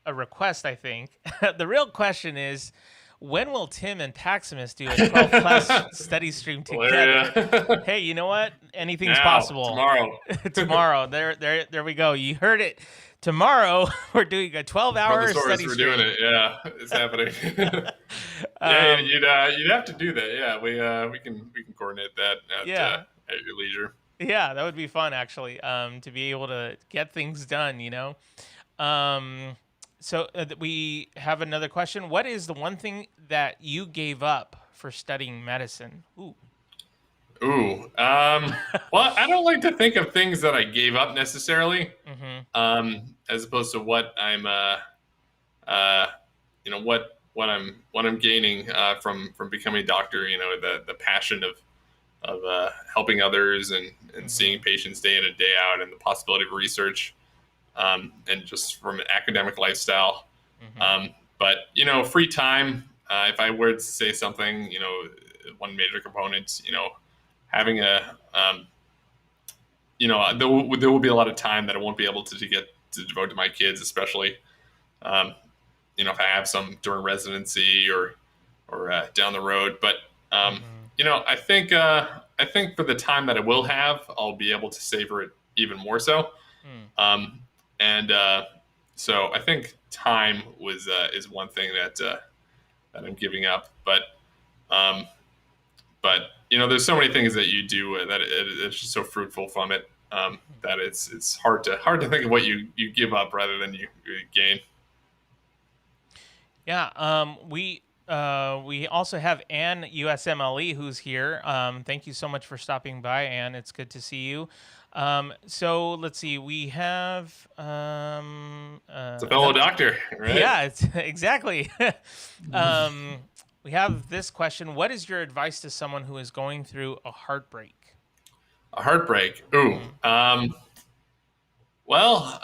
request, I think. The real question is, when will Tim and Paximus do a 12 class study stream together? Hey, you know what? Anything's possible. Tomorrow. Tomorrow. There we go. You heard it. Tomorrow we're doing a 12-hour study stream. We're doing it. Yeah, it's happening. Yeah, you'd have to do that. Yeah, we can coordinate that at your leisure. Yeah, that would be fun, actually. To be able to get things done, So we have another question. What is the one thing that you gave up for studying medicine? Ooh. Well, I don't like to think of things that I gave up necessarily, as opposed to what I'm, what I'm gaining from becoming a doctor. The passion of helping others and seeing patients day in and day out, and the possibility of research. And just from an academic lifestyle. But, free time, if I were to say something, one major component, having there will be a lot of time that I won't be able to get to devote to my kids, especially, if I have some during residency or down the road. But, I think for the time that I will have, I'll be able to savor it even more so. And so I think time is one thing that I'm giving up. But there's so many things that you do that it's just so fruitful from it that it's hard to think of what you give up rather than you gain. Yeah. We also have Ann USMLE who's here. Thank you so much for stopping by, Ann. It's good to see you. So let's see. We have it's a fellow doctor, right? Yeah, it's exactly. We have this question: what is your advice to someone who is going through a heartbreak? A heartbreak. Ooh. Well,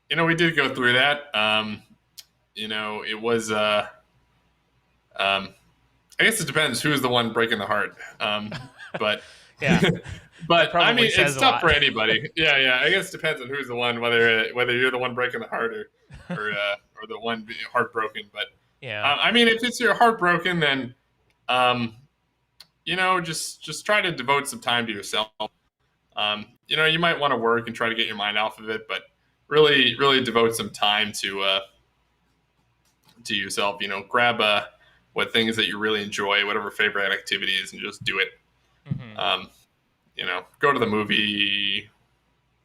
we did go through that. It was I guess it depends who's the one breaking the heart. But yeah, but I mean, it's tough for anybody. Yeah. I guess it depends on who's the one, whether you're the one breaking the heart or the one being heartbroken. But yeah, I mean, if it's your heartbroken, then just try to devote some time to yourself. You might want to work and try to get your mind off of it, but really, really devote some time to yourself. Grab what things that you really enjoy, whatever favorite activity is, and just do it. Go to the movie,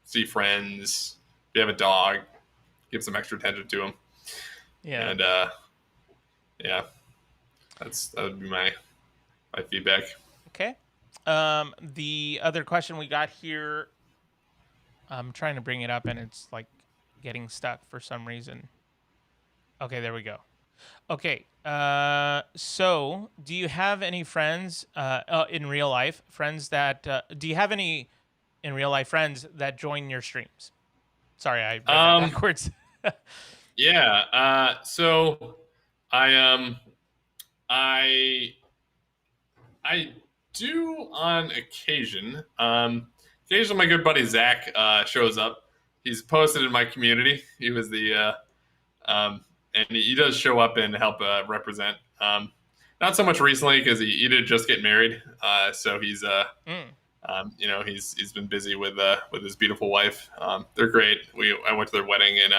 see friends. If you have a dog, give some extra attention to them. Yeah. And that would be my feedback. Okay. The other question we got here, I'm trying to bring it up and it's like getting stuck for some reason. Okay, there we go. Okay, so do you have any friends in real life, do you have any in real life friends that join your streams? Sorry, I read that backwards. Yeah, so I do on occasion. Occasionally my good buddy Zach shows up. He's posted in my community. He was and he does show up and help represent. Not so much recently because he did just get married, so he's He's been busy with his beautiful wife. They're great. I went to their wedding in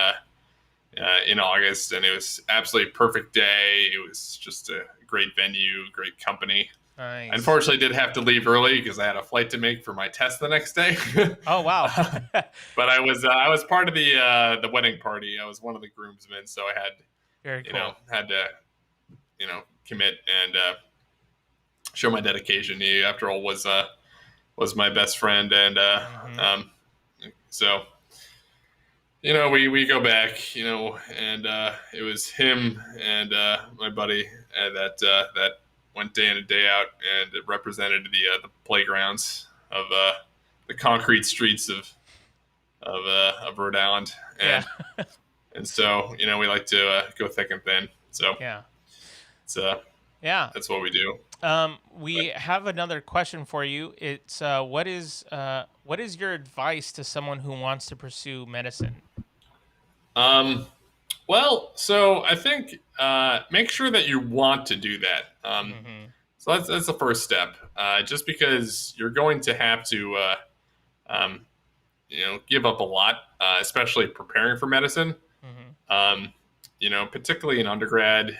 August, and it was absolutely perfect day. It was just a great venue, great company. Nice. Unfortunately, did have to leave early because I had a flight to make for my test the next day. Oh wow! But I was part of the wedding party. I was one of the groomsmen, so I had Very cool. had to commit and show my dedication. He, after all, was my best friend, and so we go back, and it was him and my buddy that went day in and day out, and it represented the playgrounds of the concrete streets of Rhode Island, and and so we like to go thick and thin. So it's that's what we do. We have another question for you. It's what is your advice to someone who wants to pursue medicine? Well, so I think make sure that you want to do that. So that's the first step. Just because you're going to have to, give up a lot, especially preparing for medicine. Particularly in undergrad,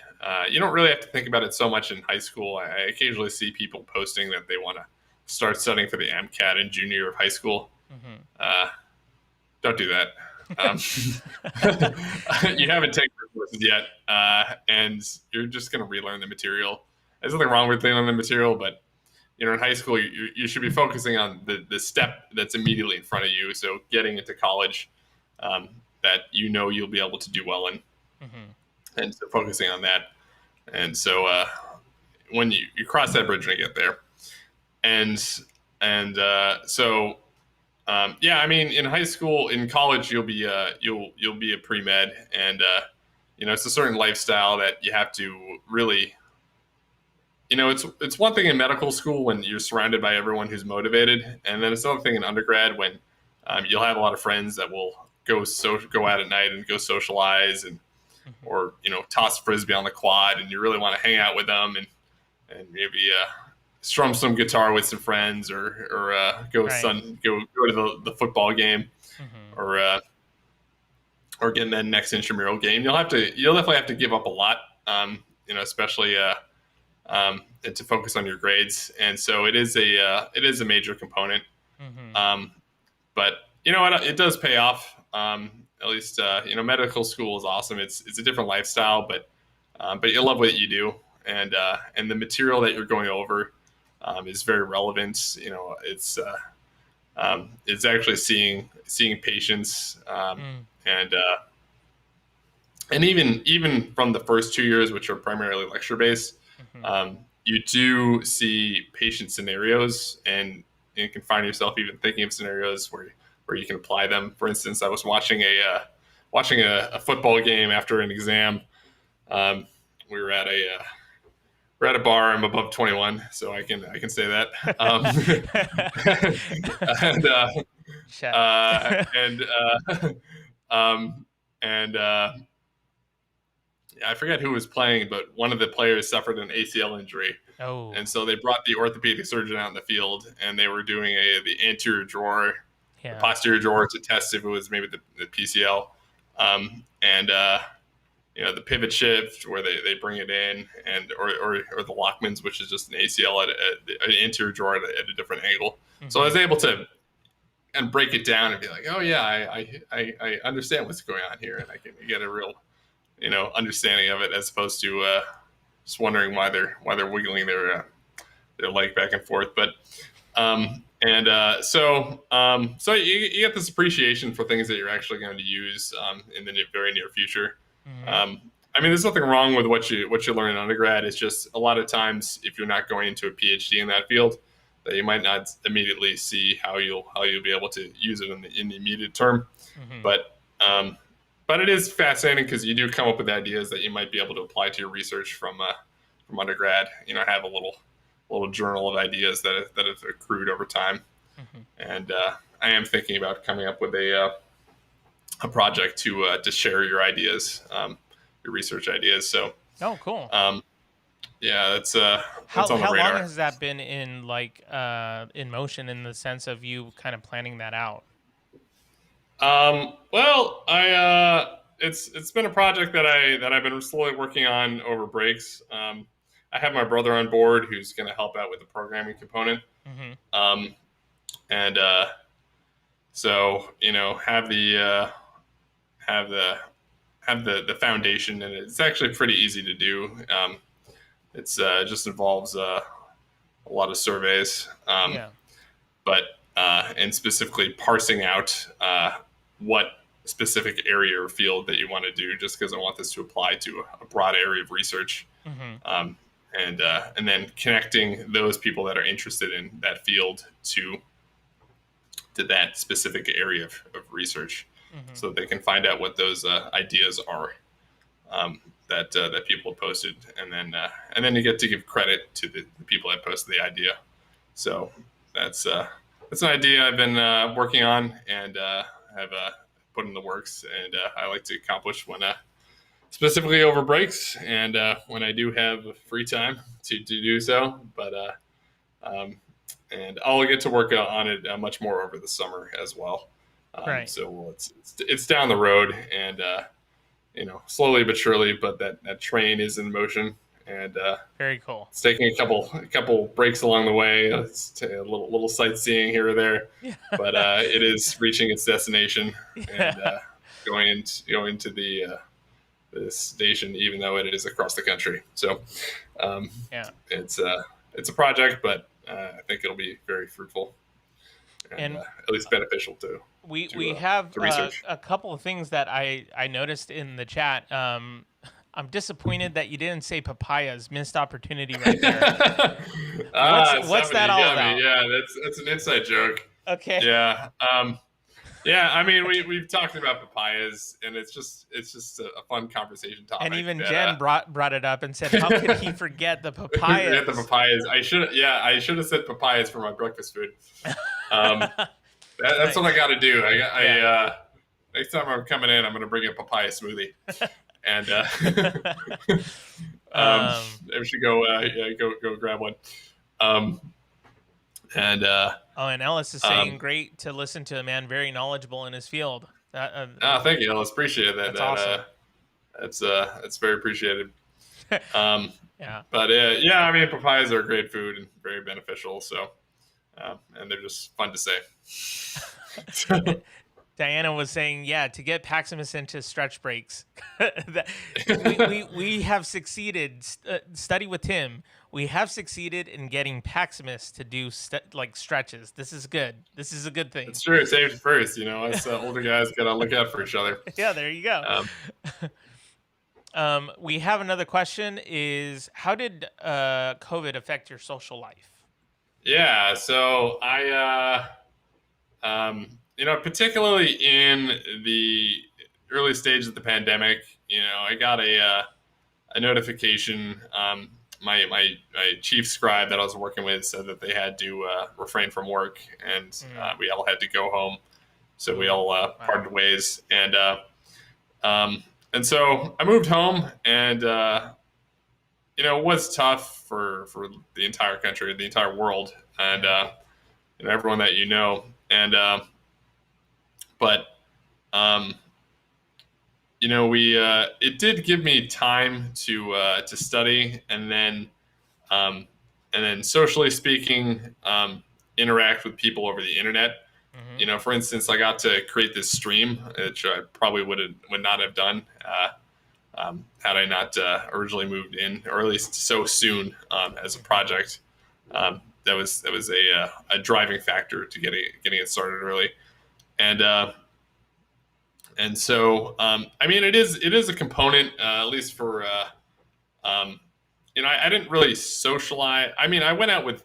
you don't really have to think about it so much in high school. I occasionally see people posting that they want to start studying for the MCAT in junior year of high school. Don't do that. You haven't taken courses yet, and you're just going to relearn the material. There's nothing wrong with learning the material, but in high school, you should be focusing on the step that's immediately in front of you. So getting into college that you'll be able to do well in, and so focusing on that. And so when you cross that bridge when you get there, in high school, in college, you'll be a pre-med, and it's a certain lifestyle that you have to really. It's one thing in medical school when you're surrounded by everyone who's motivated, and then it's another thing in undergrad when you'll have a lot of friends that will go out at night and go socialize or toss frisbee on the quad, and you really want to hang out with them and maybe strum some guitar with some friends or go to the football game or get in that next intramural game. You'll definitely have to give up a lot, especially to focus on your grades, and so it is a major component. But it does pay off. At least medical school is awesome. It's a different lifestyle, but you love what you do, and the material that you're going over is very relevant. It's actually seeing patients, and even from the first 2 years, which are primarily lecture based, you do see patient scenarios, and you can find yourself even thinking of scenarios where you can apply them. For instance, I was watching a football game after an exam. We were at a bar. I'm above 21, so I can say that. I forget who was playing, but one of the players suffered an ACL injury. Oh. And so they brought the orthopedic surgeon out in the field, and they were doing the anterior drawer, the posterior drawer to test if it was maybe the PCL. The pivot shift where they bring it in, and or the Lockmans, which is just an ACL at an anterior drawer at a different angle. So I was able to and break it down and be like, oh yeah, I understand what's going on here, and I can get a real understanding of it, as opposed to just wondering why they're wiggling their leg back and forth. But so you get this appreciation for things that you're actually going to use in the very near future. There's nothing wrong with what you learn in undergrad. It's just a lot of times, if you're not going into a PhD in that field, that you might not immediately see how you'll be able to use it in the immediate term. But it is fascinating because you do come up with ideas that you might be able to apply to your research from undergrad. Have a little journal of ideas that have accrued over time. And I am thinking about coming up with a project to share your ideas, your research ideas. So. Oh, cool. Yeah, that's How on the how long radar. has that been in motion in the sense of you kind of planning that out? Well, it's been a project that I've been slowly working on over breaks. I have my brother on board who's going to help out with the programming component. Hmm. Um, and so have have the the foundation, and it's actually pretty easy to do. It's just involves a lot of surveys, Yeah. but and specifically parsing out what specific area or field that you want to do, just because I want this to apply to a broad area of research, Hmm. um, and then connecting those people that are interested in that field to that specific area of research, Hmm. so that they can find out what those ideas are, that people have posted, and then you get to give credit to the people that posted the idea. So that's an idea I've been working on, and have put in the works, and I like to accomplish when specifically over breaks, and when I do have free time to do so. But um, and I'll get to work on it much more over the summer as well. Right. So it's down the road, and slowly but surely, but that train is in motion, and Very cool. it's taking a couple breaks along the way. It's a little sightseeing here or there, Yeah. but it is reaching its destination, and Yeah. going to the station, even though it is across the country. So um, Yeah. it's a project, but I think it'll be very fruitful, and And at least beneficial we have to research. a couple of things that I noticed in the chat. I'm disappointed that you didn't say papayas. Missed opportunity right there. What's that Somebody all got about? me. Yeah, that's an inside joke. Okay. Yeah. Yeah, I mean, we've talked about papayas, and it's just a fun conversation topic. And even that, Jen brought it up and said, "How could he forget the forget the papayas?" papayas. I should have said papayas for my breakfast food. Um, that's what I got to do. Next time I'm coming in, I'm going to bring a papaya smoothie, and um, I should go go grab one. And oh, and Ellis is saying, "Great to listen to a man very knowledgeable in his field." Thank you, Ellis. Appreciate that. That's awesome. That's very appreciated. Yeah. But yeah, I mean, papayas are great food and very beneficial. So, and they're just fun to say. Diana was saying, yeah, to get Paximus into stretch breaks. we have succeeded. Study with Tim. We have succeeded in getting Paximus to do stretches. This is good. This is a good thing. It's true. Safety first. Us older guys gotta look out for each other. Yeah, there you go. We have another question. Is how did COVID affect your social life? Yeah. So particularly in the early stages of the pandemic, I got a notification. My chief scribe that I was working with said that they had to refrain from work, and we all had to go home. So we all parted ways, and so I moved home, and it was tough for the entire country, the entire world, and everyone that and but we it did give me time to study, and then socially speaking, interact with people over the internet. Mm-hmm. For instance, I got to create this stream, which I probably would not have done had I not originally moved in, or at least so soon as a project. That was a driving factor to getting it started early, and so I mean it is a component, at least for I didn't really socialize. I mean, I went out with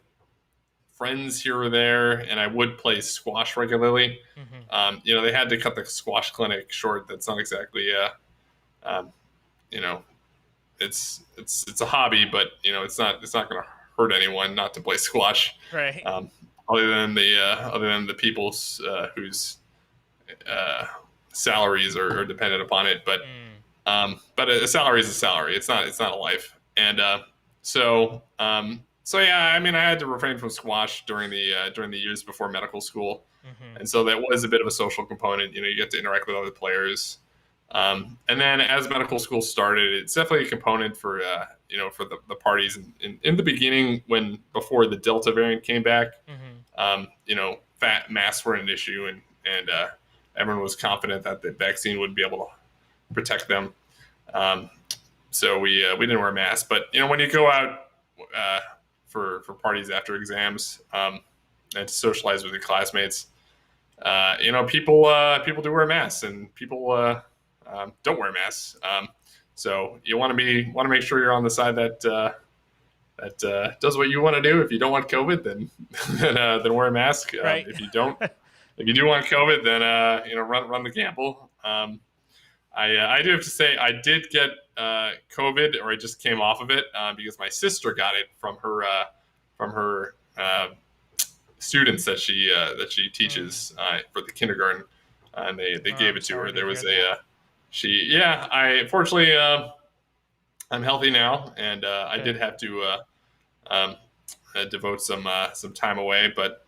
friends here or there, and I would play squash regularly. Mm-hmm. They had to cut the squash clinic short. That's not exactly it's a hobby, but it's not going to hurt anyone not to play squash. Right. Other than the people whose salaries are dependent upon it, but a salary is a salary. It's not a life, and So yeah, I mean, I had to refrain from squash during the years before medical school, and so that was a bit of a social component. You get to interact with other players, and then as medical school started, it's definitely a component for for the parties in the beginning before the Delta variant came back. Fat masks were an issue, and everyone was confident that the vaccine would be able to protect them. So we didn't wear masks, but when you go out for parties after exams and to socialize with your classmates, people do wear masks, and people don't wear masks. So you want to make sure you're on the side that does what you want to do. If you don't want COVID, then then wear a mask. Right. If you do want COVID, then run the gamble. I do have to say I did get COVID, or I just came off of it because my sister got it from her students that she teaches for the kindergarten, and they gave it to her. There was I fortunately I'm healthy now, and I did have to devote some time away, but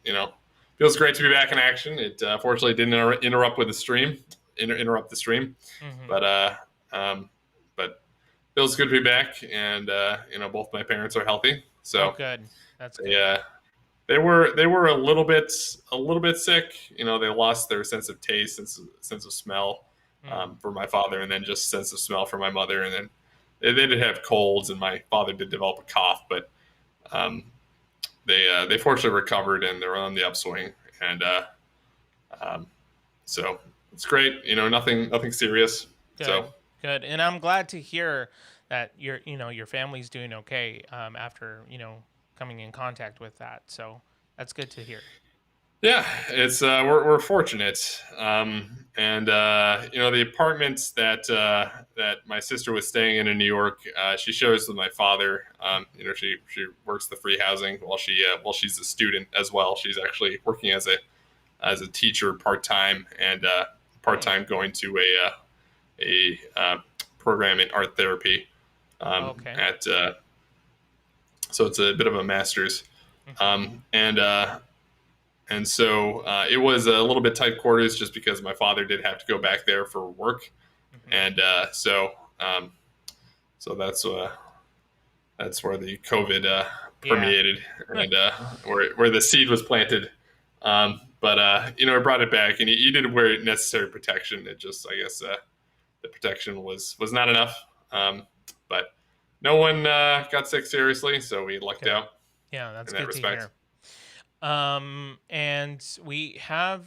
feels great to be back in action. It fortunately didn't interrupt the stream, but feels good to be back, and both my parents are healthy, so good. That's good. Yeah, they were a little bit sick. They lost their sense of taste, sense of smell for my father, and then just sense of smell for my mother, and then they did have colds, and my father did develop a cough, but they fortunately recovered, and they're on the upswing, and so it's great. Nothing serious. Good. So good, and I'm glad to hear that your family's doing okay after coming in contact with that. So that's good to hear. Yeah, it's we're fortunate, and the apartments that my sister was staying in New York, she shares with my father. She works the free housing while she's a student as well. She's actually working as a teacher part time, and part time going to a program in art therapy. So it's a bit of a master's, and so it was a little bit tight quarters just because my father did have to go back there for work, and so that's where the COVID permeated, and where the seed was planted. But it brought it back, and he did wear necessary protection. It just, I guess, the protection was not enough. But no one got sick seriously, so we lucked out. Yeah, that's in that good respect. to hear. And we have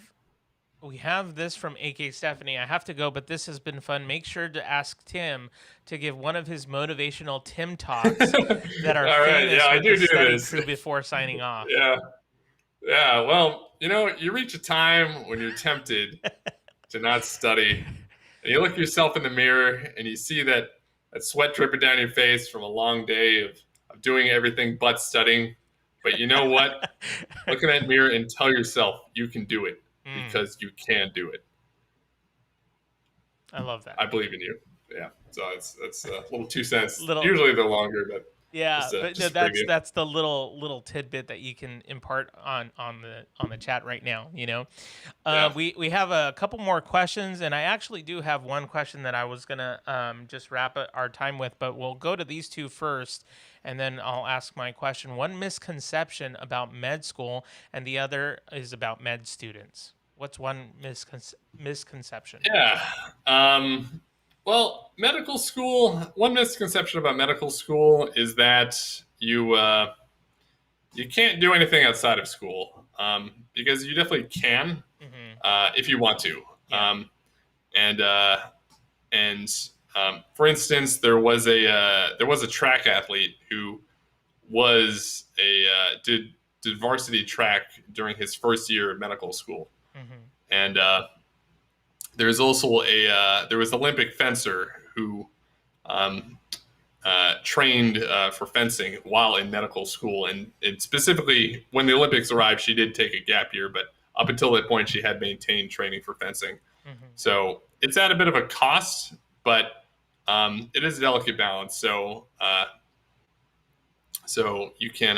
this from AK Stephanie. I have to go, but this has been fun. Make sure to ask Tim to give one of his motivational Tim talks that are All right, famous yeah, I with do the study this. crew before signing off. Yeah. Well, you reach a time when you're tempted to not study, and you look yourself in the mirror and you see that sweat dripping down your face from a long day of doing everything but studying. But you know what? Look in that mirror and tell yourself you can do it, because you can do it. I love that. I believe in you. Yeah. So that's a little 2 cents. Little- Usually they're longer, but Yeah, just but preview. that's the little tidbit that you can impart on the chat right now. Yeah. We have a couple more questions, and I actually do have one question that I was gonna just wrap our time with, but we'll go to these two first, and then I'll ask my question. One misconception about med school, and the other is about med students. What's one misconception? Yeah. Well, medical school. One misconception about medical school is that you can't do anything outside of school, because you definitely can if you want to. Yeah. For instance, there was a track athlete who did varsity track during his first year of medical school, and there's also there was an Olympic fencer who trained for fencing while in medical school, and specifically when the Olympics arrived, she did take a gap year, but up until that point, she had maintained training for fencing. So it's at a bit of a cost, but it is a delicate balance. So you can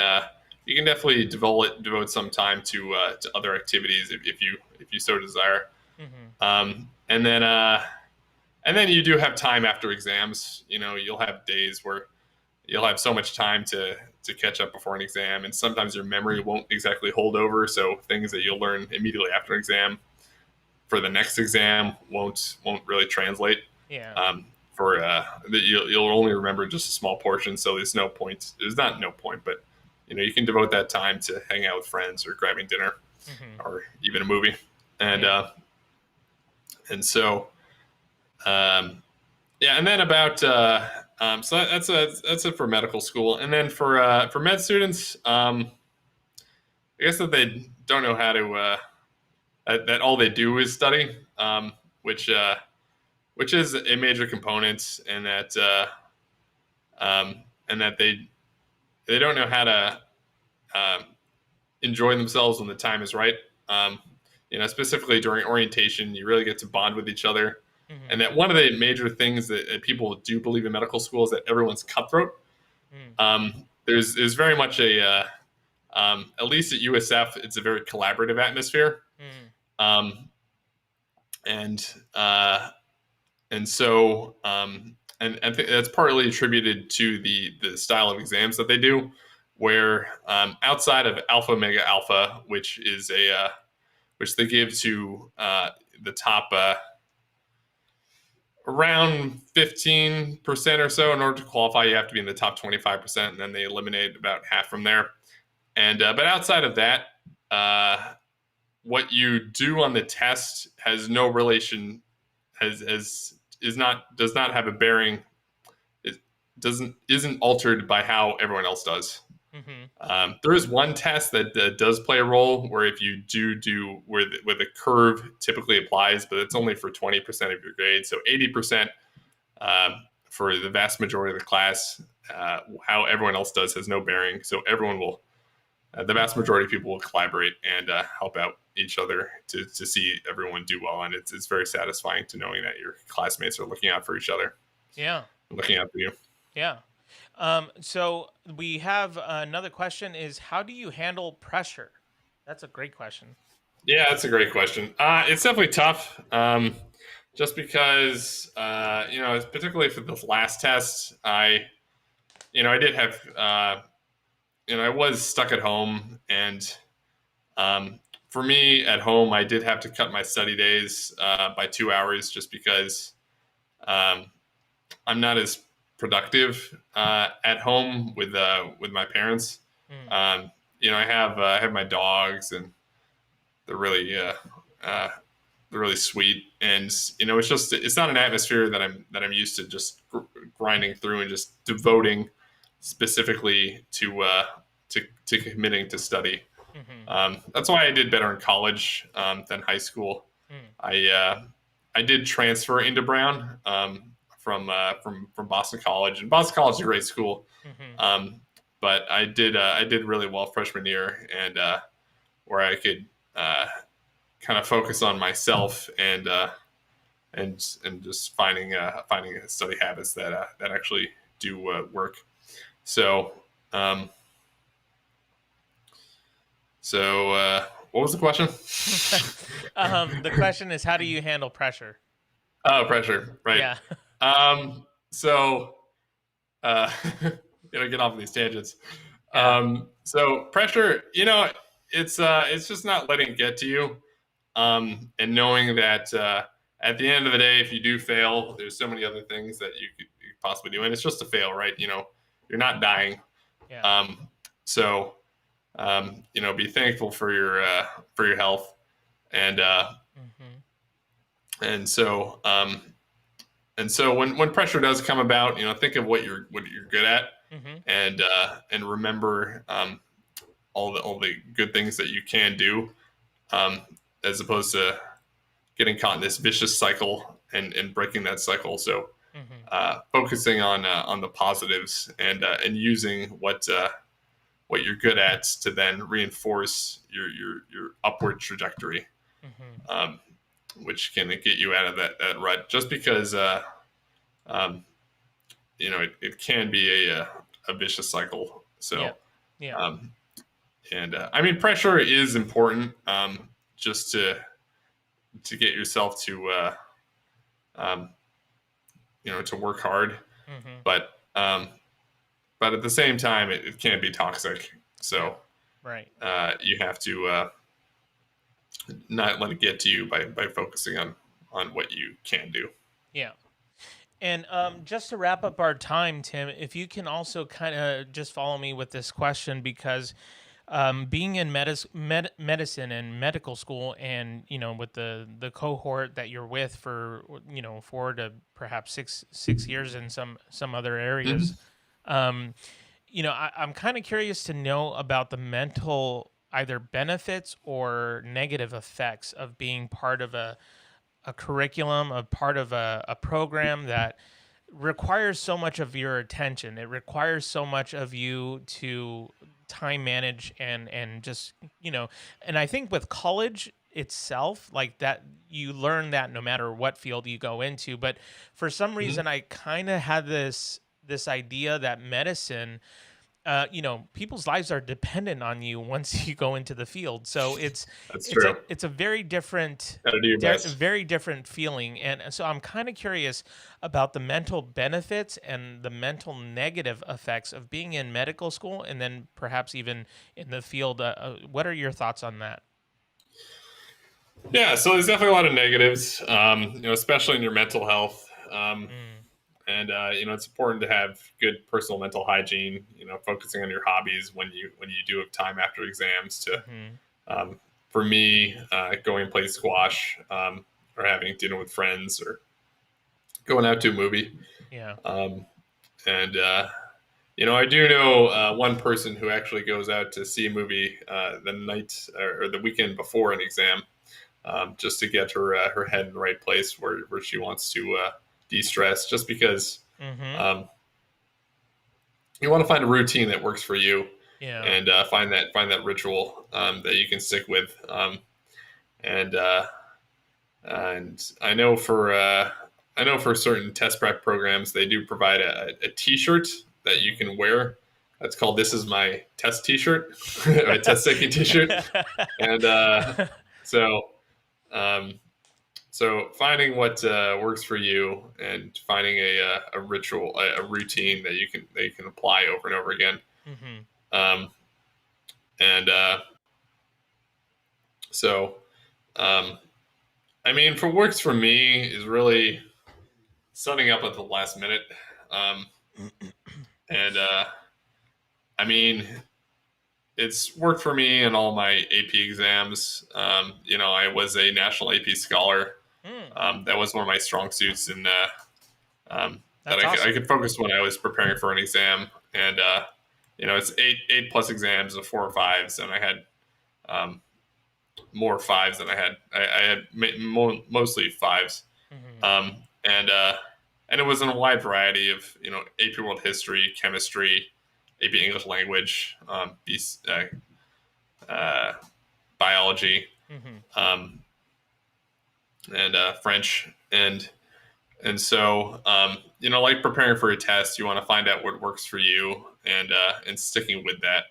definitely devote some time to other activities if you so desire. And then you do have time after exams. You'll have days where you'll have so much time to catch up before an exam, and sometimes your memory won't exactly hold over. So things that you'll learn immediately after an exam for the next exam won't really translate. Yeah. For that you'll only remember just a small portion. So there's no point. There's not no point, but you can devote that time to hang out with friends or grabbing dinner or even a movie. And so and then about so that's it for medical school. And then for med students, I guess that they don't know how to that all they do is study, which is a major component, and that they don't know how to enjoy themselves when the time is right. Specifically during orientation, you really get to bond with each other. And that one of the major things that people do believe in medical school is that everyone's cutthroat. There's very much at least at USF, it's a very collaborative atmosphere. And so I think that's partly attributed to the style of exams that they do, where outside of Alpha Omega Alpha, which is which they give to the top around 15% or so. In order to qualify, you have to be in the top 25%, and then they eliminate about half from there. And but outside of that, what you do on the test has no relation, does not have a bearing. It isn't altered by how everyone else does. There is one test that does play a role, where if you do where the curve typically applies, but it's only for 20% of your grade. So 80% for the vast majority of the class, how everyone else does has no bearing. So everyone will, the vast majority of people will collaborate and help out each other to see everyone do well. And it's very satisfying to knowing that your classmates are looking out for each other. Yeah. Looking out for you. Yeah. So we have another question is, how do you handle pressure? That's a great question. Yeah, that's a great question. It's definitely tough. Just because, particularly for the last test, I did have, I was stuck at home, and for me at home, I did have to cut my study days by 2 hours, just because I'm not as productive at home with my parents. I have my dogs, and they're really sweet, and it's not an atmosphere that I'm used to just grinding through and just devoting specifically to committing to study. That's why I did better in college than high school. I did transfer into Brown from Boston College, and Boston College is a great school. But I did really well freshman year, and where I could kind of focus on myself and just finding study habits that actually do work. So what was the question? The question is, how do you handle pressure? Oh, pressure, right? Yeah. Get off of these tangents. So pressure, it's just not letting it get to you, and knowing that at the end of the day, if you do fail, there's so many other things that you could possibly do, and it's just a fail, right? You're not dying. Yeah. Be thankful for your health, and so when pressure does come about, think of what you're good at, and remember all the good things that you can do, as opposed to getting caught in this vicious cycle and breaking that cycle. So focusing on the positives and using what you're good at to then reinforce your upward trajectory, which can get you out of that rut. Just because it can be a vicious cycle Yeah. So, Yeah. um, and I mean, pressure is important, just to get yourself to um, to work hard, Mm-hmm. but but at the same time, it can be toxic. Yeah. So Right. you have to not let it get to you by focusing on what you can do. Yeah. And just to wrap up our time, Tim, if you can also kind of just follow me with this question, because being in medicine and medical school, and with the cohort that you're with for 4 to perhaps six years in some other areas, Mhm. um, I'm kind of curious to know about the mental either benefits or negative effects of being part of a curriculum, a part of a program that requires so much of your attention. It requires so much of you to time manage and just, and I think with college itself, like that, you learn that no matter what field you go into. But for some Mhm. reason, I kind of had this idea that medicine, people's lives are dependent on you once you go into the field. So it's That's it's a true. it's a very different Got to do your best. very different feeling. And so I'm kind of curious about the mental benefits and the mental negative effects of being in medical school, and then perhaps even in the field. What are your thoughts on that? Yeah, so there's definitely a lot of negatives, especially in your mental health. Mm, And it's important to have good personal mental hygiene. Focusing on your hobbies when you do have time after exams. hmm. Um, for me, going and play squash, or having dinner with friends, or going out to a movie. Yeah. Um, and I do know one person who actually goes out to see a movie the night or the weekend before an exam, just to get her head in the right place where she wants to de-stress. Just because Hmm. um, you want to find a routine that works for you, Yeah. and find that ritual that you can stick with. And and I know for certain test prep programs, they do provide a T-shirt that you can wear. That's called "This is my test T-shirt," a test taking T-shirt. And so um, so finding what works for you, and finding a ritual, a routine that you can apply over and over again. Hmm. Um, and so um, I mean, for works for me is really setting up at the last minute. Um, and I mean, it's worked for me in all my AP exams. I was a national AP scholar. Mm, That was one of my strong suits, and that that's I awesome. could focus when I was preparing for an exam. And it's eight plus exams of 4 or 5s, and I had um, more 5s than I had. I had mostly 5s. Hmm. And it was in a wide variety of AP World History, chemistry, AP English Language, uh, biology, Hmm. um, and French, and so like preparing for a test, you want to find out what works for you, and sticking with that.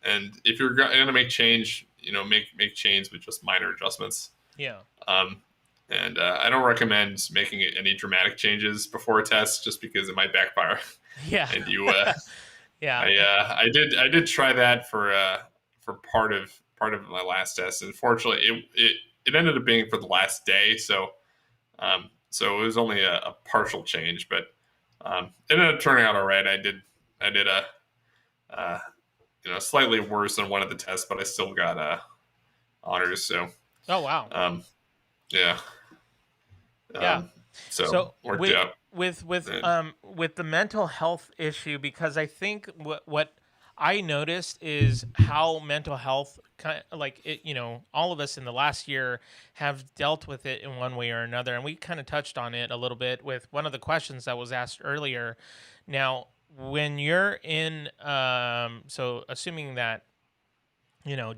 And if you're going to make change, make change with just minor adjustments. Yeah. Um, and I don't recommend making any dramatic changes before a test, just because it might backfire. Yeah. And Yeah. I did try that for part of my last test. Unfortunately, it ended up being for the last day, so it was only a partial change, but it ended up turning out all right. I did a uh, slightly worse than one of the tests, but I still got honors. So Oh, wow. um, yeah. Yeah. Um, so So worked out. And, with the mental health issue, because I think what I noticed is how mental health kind of like it, all of us in the last year have dealt with it in one way or another, and we kind of touched on it a little bit with one of the questions that was asked earlier. Now, when you're in, so assuming that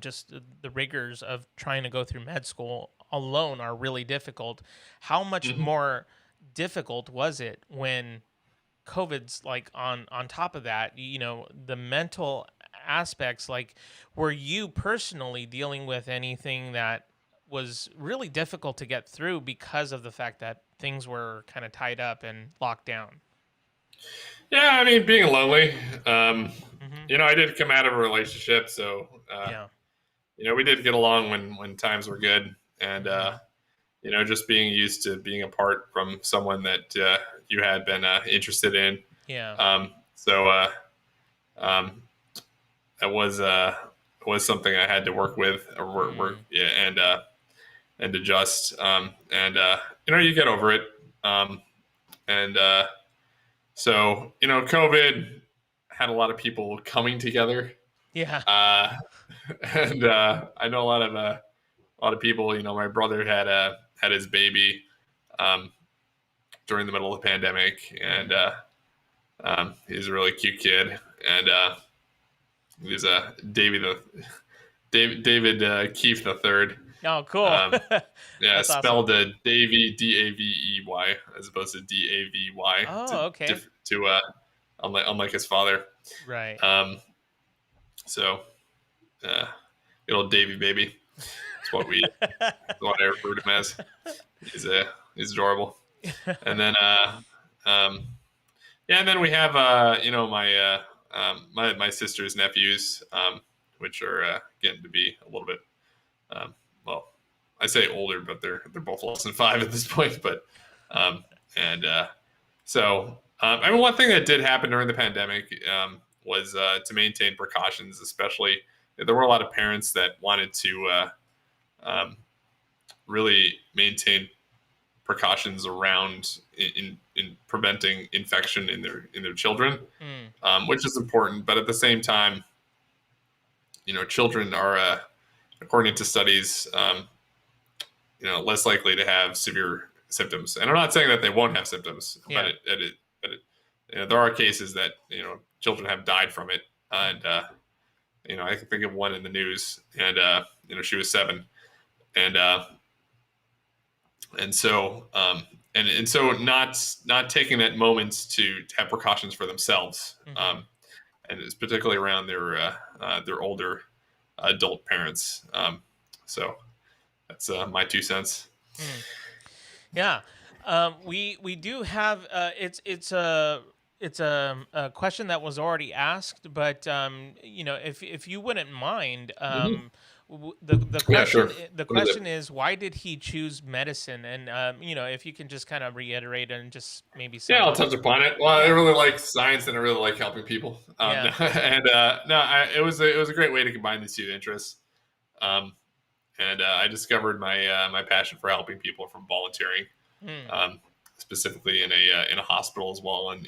just the rigors of trying to go through med school alone are really difficult. How much mhm. more difficult was it when COVID's like on top of that, the mental aspects, like were you personally dealing with anything that was really difficult to get through because of the fact that things were kind of tied up and locked down? Yeah, I mean, being lonely. Hmm. I did come out of a relationship, so Yeah. we did get along when times were good, and Hmm. just being used to being apart from someone that you had been interested in. Yeah. So um, that was something I had to work with, or work Mm. yeah, and adjust. And you get over it. And so COVID had a lot of people coming together, Yeah. uh, and I know a lot of people. My brother had his baby um, during the middle of the pandemic, and Mm. he's a really cute kid, and he's David Keefe the third. Oh, cool. Um, yeah, That's awesome. spelled Davy Davey as opposed to Davy Oh, okay. unlike his father. Right. Um, so uh, good old Davy baby. That's what I refer to him as. He's adorable. And then um, yeah, and then we have my sister's nephews, which are getting to be a little bit um, well, I say older, but they're both less than 5 at this point. But um, and so I mean, one thing that did happen during the pandemic was to maintain precautions, especially there were a lot of parents that wanted to um, really maintain precautions around in preventing infection in their children, Mm. which is important. But at the same time, children are, according to studies, less likely to have severe symptoms. And I'm not saying that they won't have symptoms, but Yeah. there are cases that children have died from it. And I can think of one in the news, and she was 7, and and so and so not taking that moment to have precautions for themselves, Hmm. and it's particularly around their older adult parents. So that's my 2 cents. Mm. Yeah. We do have it's a question that was already asked, but if you wouldn't mind, Mhm. the Yeah, sure. the What is it? question is, why did he choose medicine? And if you can just kind of reiterate and just maybe Yeah, I'll summarize. touch upon it. Well, I Yeah. really like science, and I really like helping people. Yeah. And no, it was a great way to combine these 2 interests. Um, and I discovered my passion for helping people from volunteering, Mm. um, specifically in a hospital as well, and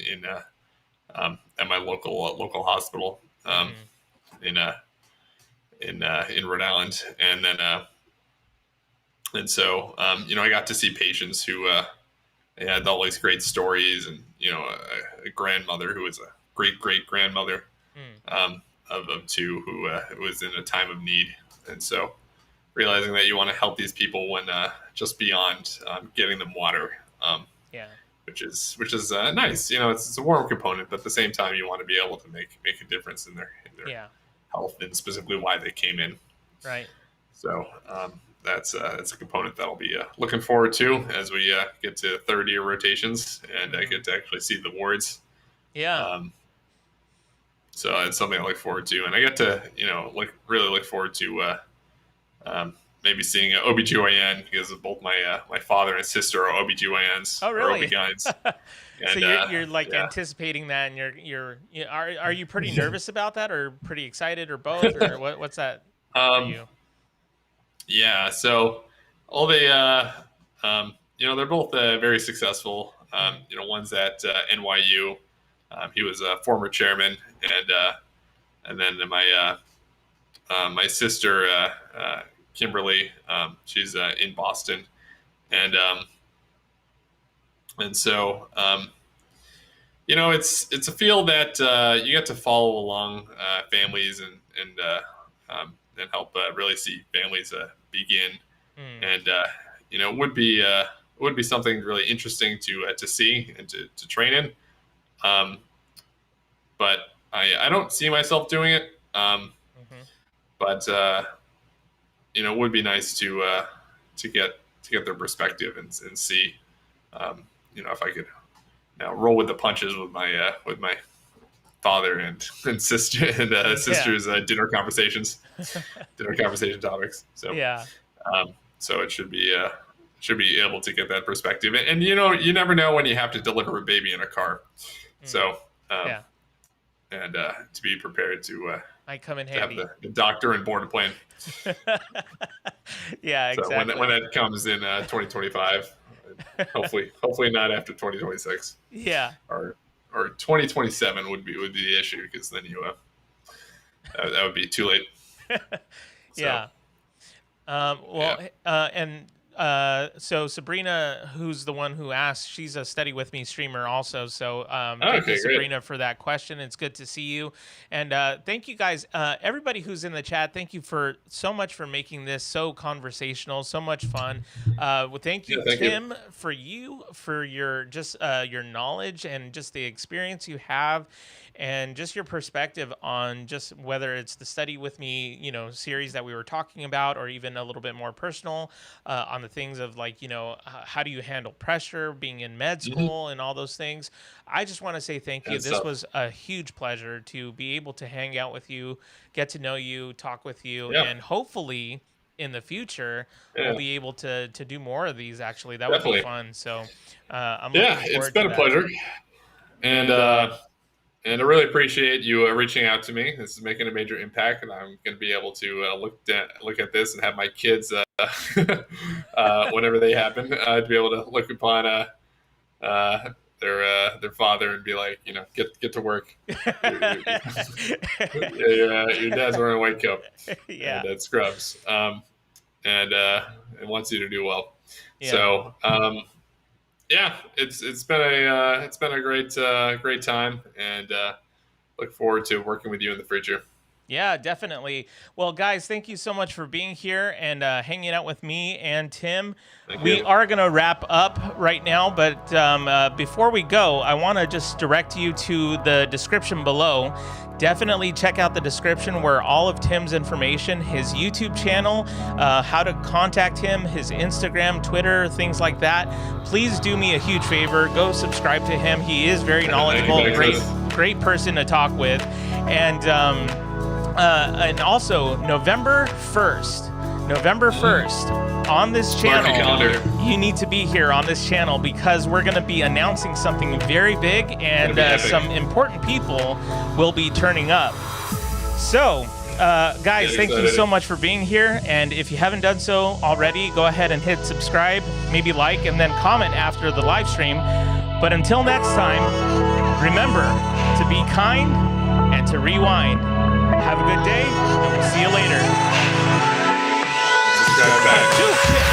at my local hospital Hmm. in in Rhode Island, and then and so I got to see patients who they had all these great stories, and a grandmother who was a great grandmother Mm. of 2 who was in a time of need, and so realizing that you want to help these people when just beyond getting them water, Yeah. which is nice. It's a warm component, but at the same time, you want to be able to make a difference in their Yeah. health, and specifically why they came in. Right. So that's a component that I'll be looking forward to as we get to third-year rotations, and I Hmm. get to actually see the wards. Yeah. Um, so it's something I look forward to, and I get to really look forward to maybe seeing an OBGYN, because of both my father and sister are OBGYNs Oh, or really? OB-GYNs, So and you're like yeah. anticipating that, and are you pretty nervous about that, or pretty excited, or both, or what's that for um, you? yeah. So all they're both very successful. Mm. One's at NYU. He was a former chairman, and then my sister Kimberly, she's in Boston, and so it's a field that you get to follow along families, and help really see families begin, Mm. and it would be something really interesting to see and to train in. But I don't see myself doing it. But it would be nice to get their perspective and see, if I could roll with the punches with my father and sister and sister's dinner conversation topics. So Yeah. So it should be able to get that perspective, and you never know when you have to deliver a baby in a car. So and to be prepared to might come in to have handy. the doctor and board a plane. Yeah, exactly. So when that comes in 2025, hopefully not after 2026. Yeah. Or 2027 would be the issue, because then that would be too late. Yeah. So Sabrina, who's the one who asked, she's a Study With Me streamer also. So thank you, Sabrina, for that question. It's good to see you. And thank you guys, everybody who's in the chat. Thank you so much for making this so conversational, so much fun. Thank you, Tim, for your your knowledge and just the experience you have, and just your perspective on just whether it's the Study With Me, series that we were talking about, or even a little bit more personal on the things of how do you handle pressure, being in med school and all those things. I just want to say thank you. This was a huge pleasure to be able to hang out with you, get to know you, talk with you, and hopefully in the future we'll be able to do more of these. Actually, that would be fun. So I'm looking forward it's been to a pleasure. And I really appreciate you reaching out to me. This is making a major impact, and I'm going to be able to look at this and have my kids, whenever they happen, to be able to look upon their father and be like, get to work. Your dad's wearing a white coat. Yeah. And scrubs. And wants you to do well. Yeah. So. It's been a great time, and look forward to working with you in the future. Yeah, definitely. Well, guys, thank you so much for being here and hanging out with me and Tim. We are going to wrap up right now, but before we go, I want to just direct you to the description below. Definitely check out the description where all of Tim's information, his YouTube channel, how to contact him, his Instagram, Twitter, things like that. Please do me a huge favor. Go subscribe to him. He is very knowledgeable, great person to talk with. And also November 1st on this channel, you need to be here on this channel, because we're going to be announcing something very big, and some important people will be turning up. So guys, thank you so much for being here, and if you haven't done so already, go ahead and hit subscribe, maybe like, and then comment after the live stream. But until next time, remember to be kind and to rewind. Have a good day, and we'll see you later. Subscribe back.